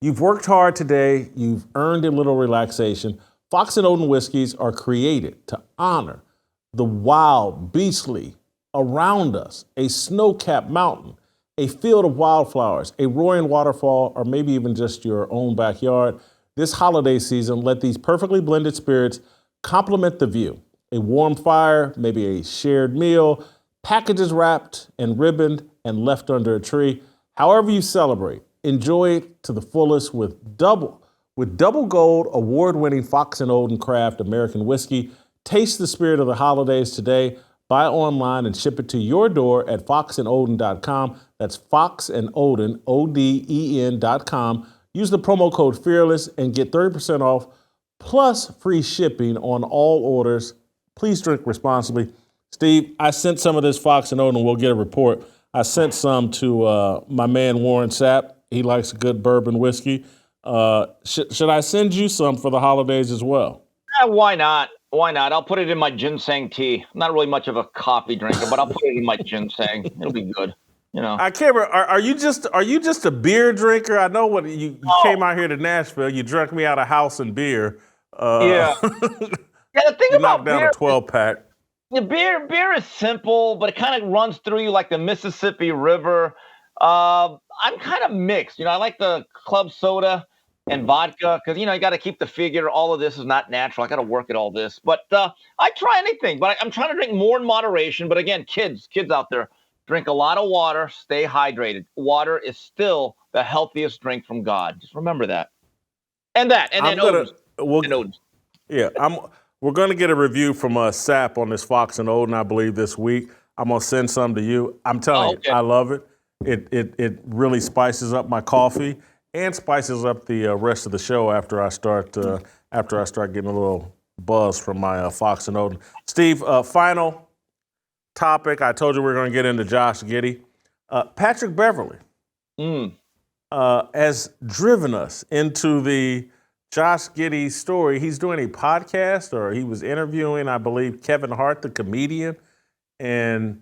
You've worked hard today. You've earned a little relaxation. Fox and Olden whiskeys are created to honor the wild, beastly around us, a snow-capped mountain, a field of wildflowers, a roaring waterfall, or maybe even just your own backyard. This holiday season, let these perfectly blended spirits complement the view. A warm fire, maybe a shared meal, packages wrapped and ribboned and left under a tree. However you celebrate, enjoy it to the fullest with double gold award-winning Fox and Olden Craft American whiskey. Taste the spirit of the holidays today. Buy online and ship it to your door at foxandolden.com. That's Fox and Olden, ODEN.com. Use the promo code FEARLESS and get 30% off plus free shipping on all orders. Please drink responsibly. Steve, I sent some of this Fox and Olden. We'll get a report. I sent some to my man Warren Sapp. He likes a good bourbon whiskey. Should I send you some for the holidays as well? Why not? Why not? I'll put it in my ginseng tea. I'm not really much of a coffee drinker, but I'll put it in my ginseng. It'll be good. You know. I can't remember. Are you just a beer drinker? I know when you came out here to Nashville, you drank me out of house and beer. Yeah. The thing you about knocked down beer, a 12-pack. The beer is simple, but it kind of runs through you like the Mississippi River. I'm kind of mixed. I like the club soda and vodka because, you got to keep the figure. All of this is not natural. I got to work at all this. But I try anything. But I'm trying to drink more in moderation. But again, kids out there, drink a lot of water. Stay hydrated. Water is still the healthiest drink from God. Just remember that. And then Odins. Yeah, we're going to get a review from Sapp on this Fox and Olden, I believe, this week. I'm going to send some to you. I'm telling you, I love it. It really spices up my coffee and spices up the rest of the show after I start getting a little buzz from my Fox and Olden. Steve, final topic. I told you we were going to get into Josh Giddey. Patrick Beverly has driven us into the Josh Giddey story. He's doing a podcast, or he was interviewing, I believe, Kevin Hart, the comedian, and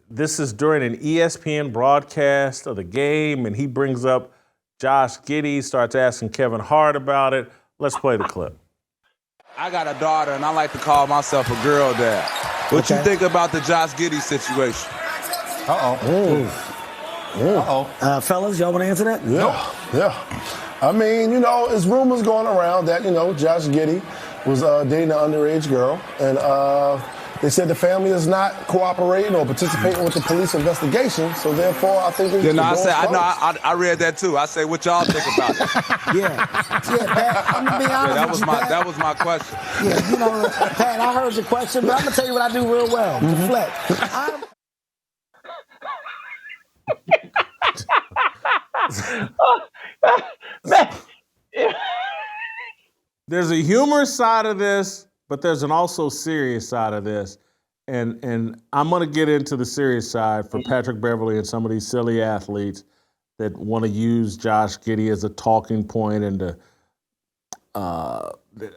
this is during an ESPN broadcast of the game, and he brings up Josh Giddey, starts asking Kevin Hart about it. Let's play the clip. I got a daughter, and I like to call myself a girl dad. What you think about the Josh Giddey situation? Fellas, y'all want to answer that? Yeah. I mean, there's rumors going around that, Josh Giddey was dating an underage girl, and they said the family is not cooperating or participating with the police investigation, so therefore I think I read that too. I say, what y'all think about it? Pat, I'm gonna be honest with you, that was my question. Yeah, Pat, I heard your question, but I'm gonna tell you what I do real well. Deflect. There's a humorous side of this, but there's an also serious side of this. And I'm going to get into the serious side for Patrick Beverly and some of these silly athletes that want to use Josh Giddey as a talking point. And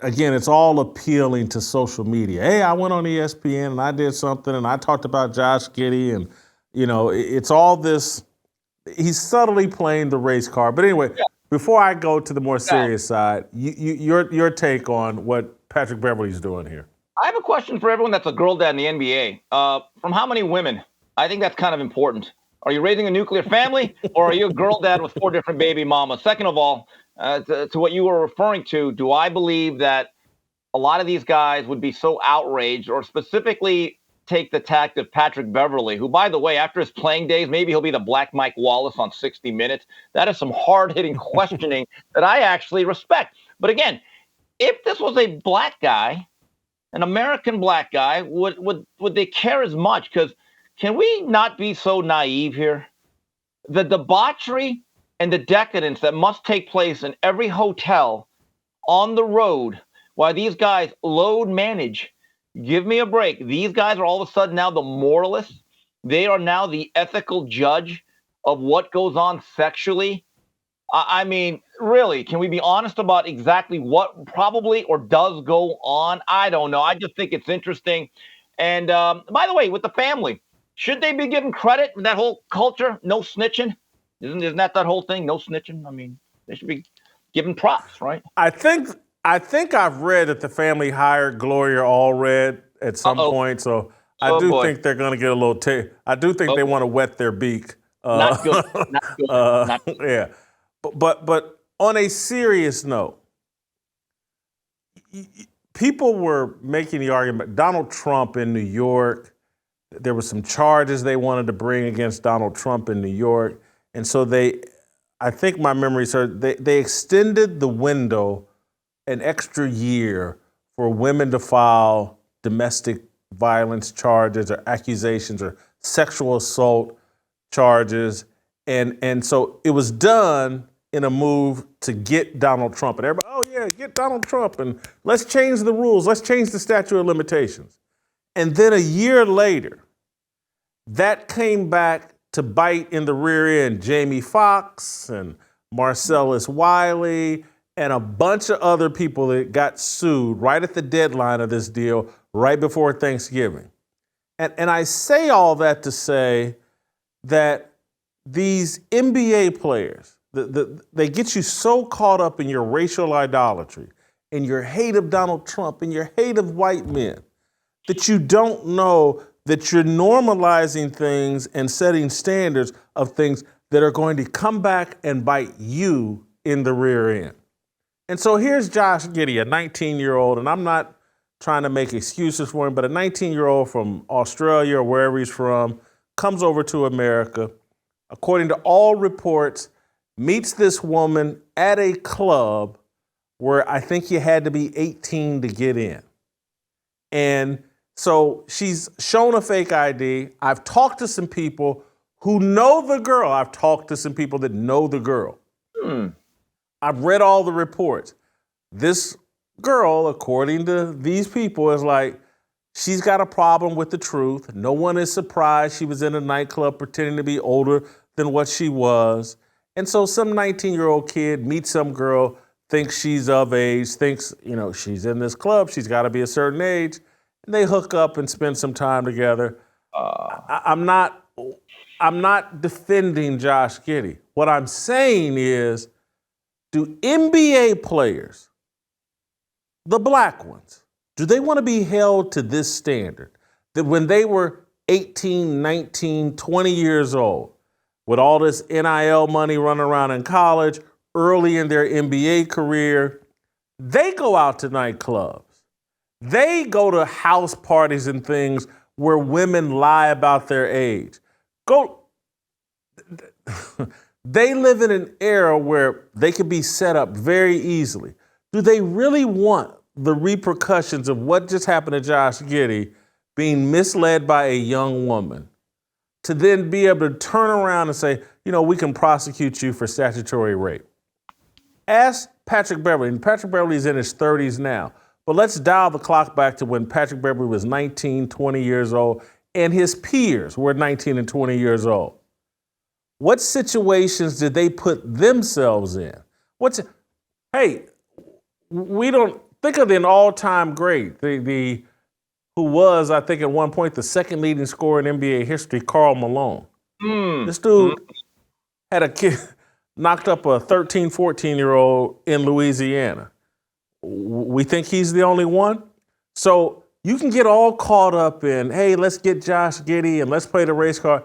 again, it's all appealing to social media. Hey, I went on ESPN and I did something and I talked about Josh Giddey. And, it's all this. He's subtly playing the race card. But anyway, before I go to the more serious side, your take on what Patrick Beverly's doing here. I have a question for everyone that's a girl dad in the NBA. From how many women? I think that's kind of important. Are you raising a nuclear family, or are you a girl dad with 4 different baby mamas? Second of all, to what you were referring to, do I believe that a lot of these guys would be so outraged, or specifically take the tact of Patrick Beverly, who, by the way, after his playing days, maybe he'll be the Black Mike Wallace on 60 Minutes. That is some hard-hitting questioning that I actually respect. But again, if this was a black guy, an American black guy, would they care as much? Because can we not be so naive here? The debauchery and the decadence that must take place in every hotel on the road while these guys load manage. Give me a break. These guys are all of a sudden now the moralists. They are now the ethical judge of what goes on sexually. I mean, really, can we be honest about exactly what probably or does go on? I don't know. I just think it's interesting. And by the way, with the family, should they be given credit for that whole culture? No snitching. Isn't that whole thing? No snitching. I mean, they should be given props, right? I think I've read that the family hired Gloria Allred at some point, so I do think they're going to get a little. I do think they want to wet their beak. Not good. Not good. Not good. Yeah. But on a serious note, people were making the argument, Donald Trump in New York, there were some charges they wanted to bring against Donald Trump in New York. And so I think my memory serves, they extended the window an extra year for women to file domestic violence charges or accusations or sexual assault charges. And so it was done in a move to get Donald Trump. And everybody, oh yeah, get Donald Trump and let's change the rules. Let's change the statute of limitations. And then a year later, that came back to bite in the rear end. Jamie Foxx and Marcellus Wiley and a bunch of other people that got sued right at the deadline of this deal, right before Thanksgiving. And I say all that to say that these NBA players, they get you so caught up in your racial idolatry and your hate of Donald Trump and your hate of white men that you don't know that you're normalizing things and setting standards of things that are going to come back and bite you in the rear end. And so here's Josh Giddey, a 19-year-old, and I'm not trying to make excuses for him, but a 19-year-old from Australia or wherever he's from comes over to America, according to all reports, meets this woman at a club where I think you had to be 18 to get in. And so she's shown a fake ID. I've talked to some people who know the girl. I've talked to some people that know the girl. I've read all the reports. This girl, according to these people, is like, she's got a problem with the truth. No one is surprised she was in a nightclub pretending to be older than what she was. And so some 19-year-old kid meets some girl, thinks she's of age, thinks, she's in this club, she's got to be a certain age. And they hook up and spend some time together. I'm not defending Josh Giddey. What I'm saying is, do NBA players, the black ones, do they want to be held to this standard? That when they were 18, 19, 20 years old, with all this NIL money running around in college, early in their NBA career, they go out to nightclubs. They go to house parties and things where women lie about their age. They live in an era where they can be set up very easily. Do they really want the repercussions of what just happened to Josh Giddey being misled by a young woman to then be able to turn around and say, we can prosecute you for statutory rape. Ask Patrick Beverly, and Patrick Beverly's in his 30s now, but let's dial the clock back to when Patrick Beverly was 19, 20 years old, and his peers were 19 and 20 years old. What situations did they put themselves in? We don't think of an all-time great, who was, I think, at one point the second leading scorer in NBA history, Karl Malone. This dude had a kid, knocked up a 13, 14-year-old in Louisiana. We think he's the only one? So you can get all caught up in, hey, let's get Josh Giddey and let's play the race card.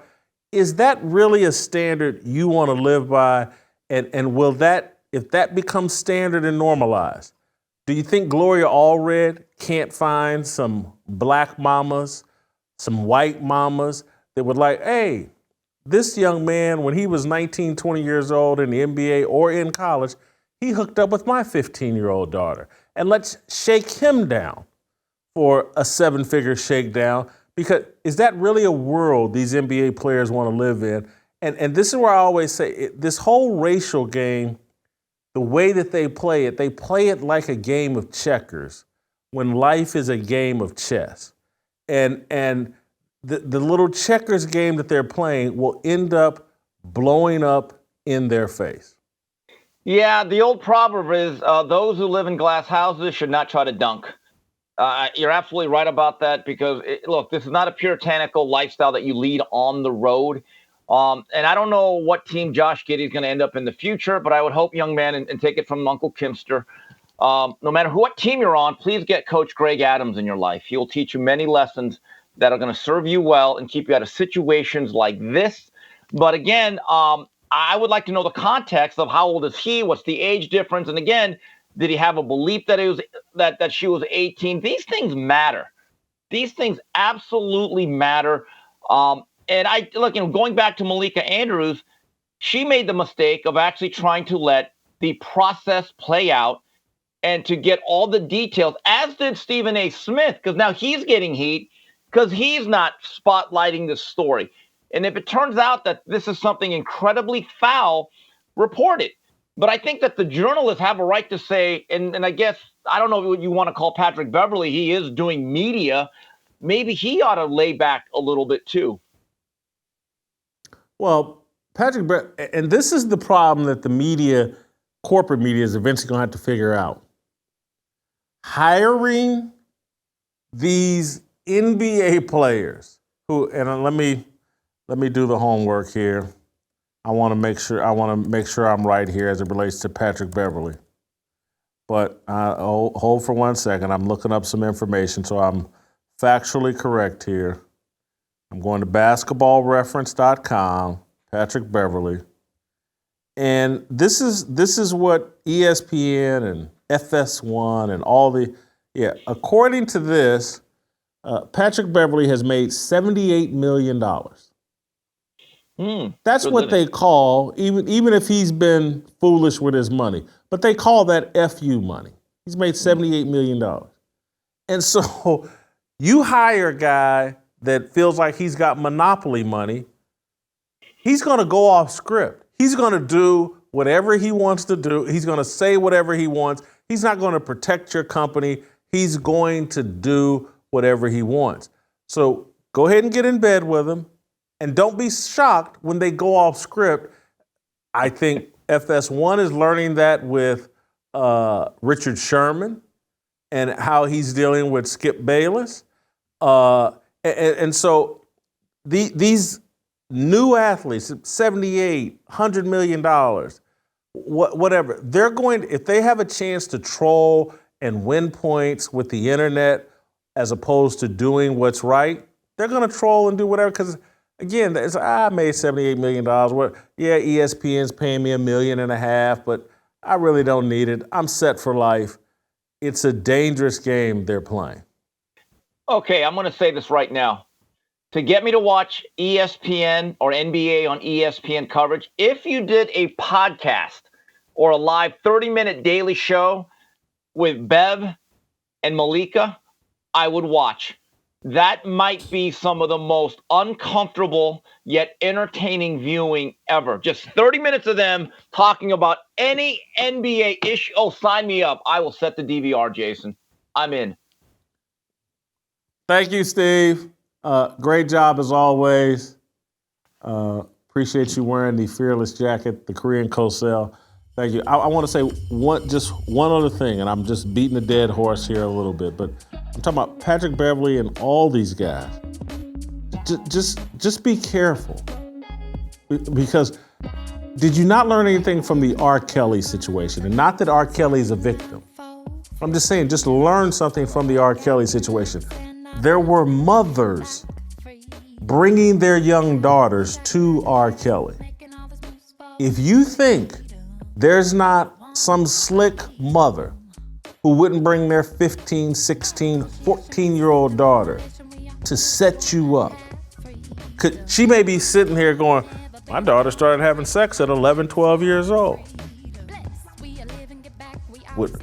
Is that really a standard you want to live by? And will that, if that becomes standard and normalized, do you think Gloria Allred can't find some black mamas, some white mamas that would like, hey, this young man, when he was 19, 20 years old in the NBA or in college, he hooked up with my 15-year-old daughter. And let's shake him down for a 7-figure shakedown. Because is that really a world these NBA players want to live in? And this is where I always say, this whole racial game, the way that they play it like a game of checkers when life is a game of chess. And the little checkers game that they're playing will end up blowing up in their face. Yeah, the old proverb is those who live in glass houses should not try to dunk. You're absolutely right about that because, look, this is not a puritanical lifestyle that you lead on the road. And I don't know what team Josh Giddey is going to end up in the future, but I would hope, young man, and take it from Uncle Kimster, no matter what team you're on, please get Coach Greg Adams in your life. He will teach you many lessons that are going to serve you well and keep you out of situations like this. But again, I would like to know the context of how old is he? What's the age difference? And again, did he have a belief that that she was 18? These things matter. These things absolutely matter. And going back to Malika Andrews, she made the mistake of actually trying to let the process play out and to get all the details, as did Stephen A. Smith, because now he's getting heat because he's not spotlighting this story. And if it turns out that this is something incredibly foul, report it. But I think that the journalists have a right to say, and I guess, I don't know what you want to call Patrick Beverly. He is doing media. Maybe he ought to lay back a little bit too. Well, and this is the problem that the media, corporate media, is eventually going to have to figure out. Hiring these NBA players who, and let me do the homework here. I want to make sure I'm right here as it relates to Patrick Beverly. But hold for 1 second. I'm looking up some information, so I'm factually correct here. I'm going to basketballreference.com, Patrick Beverly. And this is what ESPN and FS1 and all according to this, Patrick Beverly has made $78 million. That's what they call, even if he's been foolish with his money, but they call that FU money. He's made $78 million. And so you hire a guy that feels like he's got monopoly money, he's going to go off script. He's going to do whatever he wants to do. He's going to say whatever he wants. He's not going to protect your company. He's going to do whatever he wants. So go ahead and get in bed with him. And don't be shocked when they go off script. I think FS1 is learning that with Richard Sherman and how he's dealing with Skip Bayless. And so these new athletes, $78, $100 million, whatever, they're going, if they have a chance to troll and win points with the internet as opposed to doing what's right, they're going to troll and do whatever because, again, I made $78 million. Yeah, ESPN's paying me $1.5 million, but I really don't need it. I'm set for life. It's a dangerous game they're playing. Okay, I'm going to say this right now. To get me to watch ESPN or NBA on ESPN coverage, if you did a podcast or a live 30-minute daily show with Bev and Malika, I would watch. that might be some of the most uncomfortable yet entertaining viewing ever. Just 30 minutes of them talking about any NBA issue. Oh, sign me up. I will set the DVR, Jason. I'm in. Thank you, Steve. Great job as always. Appreciate you wearing the Fearless jacket, the Korean Cosell. Thank you. I want to say one other thing, and I'm just beating a dead horse here a little bit, but I'm talking about Patrick Beverly and all these guys. Just be careful, because did you not learn anything from the R. Kelly situation? And not that R. Kelly is a victim. I'm just saying, just learn something from the R. Kelly situation. There were mothers bringing their young daughters to R. Kelly. If you think there's not some slick mother who wouldn't bring their 15, 16, 14-year-old daughter to set you up, she may be sitting here going, my daughter started having sex at 11, 12 years old.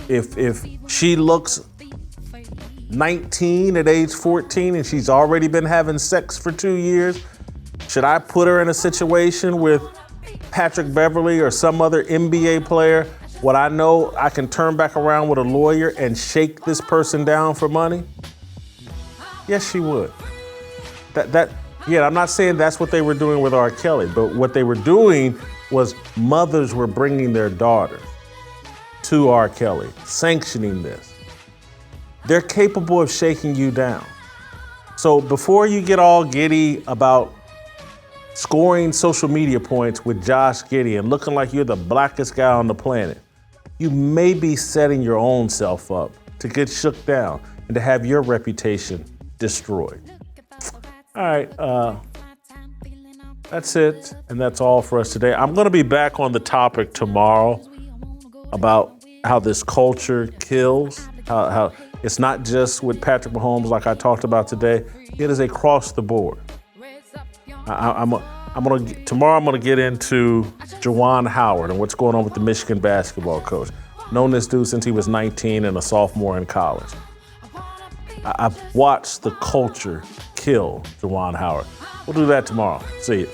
If she looks 19 at age 14 and she's already been having sex for 2 years, should I put her in a situation with Patrick Beverly or some other NBA player? Would I know I can turn back around with a lawyer and shake this person down for money? Yes, she would. I'm not saying that's what they were doing with R. Kelly, but what they were doing was mothers were bringing their daughters to R. Kelly, sanctioning this. They're capable of shaking you down. So before you get all giddy about scoring social media points with Josh Giddey and looking like you're the blackest guy on the planet, you may be setting your own self up to get shook down and to have your reputation destroyed. All right, that's it, and that's all for us today. I'm going to be back on the topic tomorrow about how this culture kills, how it's not just with Patrick Mahomes like I talked about today. It is across the board. Tomorrow I'm gonna get into Juwan Howard and what's going on with the Michigan basketball coach. Known this dude since he was 19 and a sophomore in college. I've watched the culture kill Juwan Howard. We'll do that tomorrow. See you.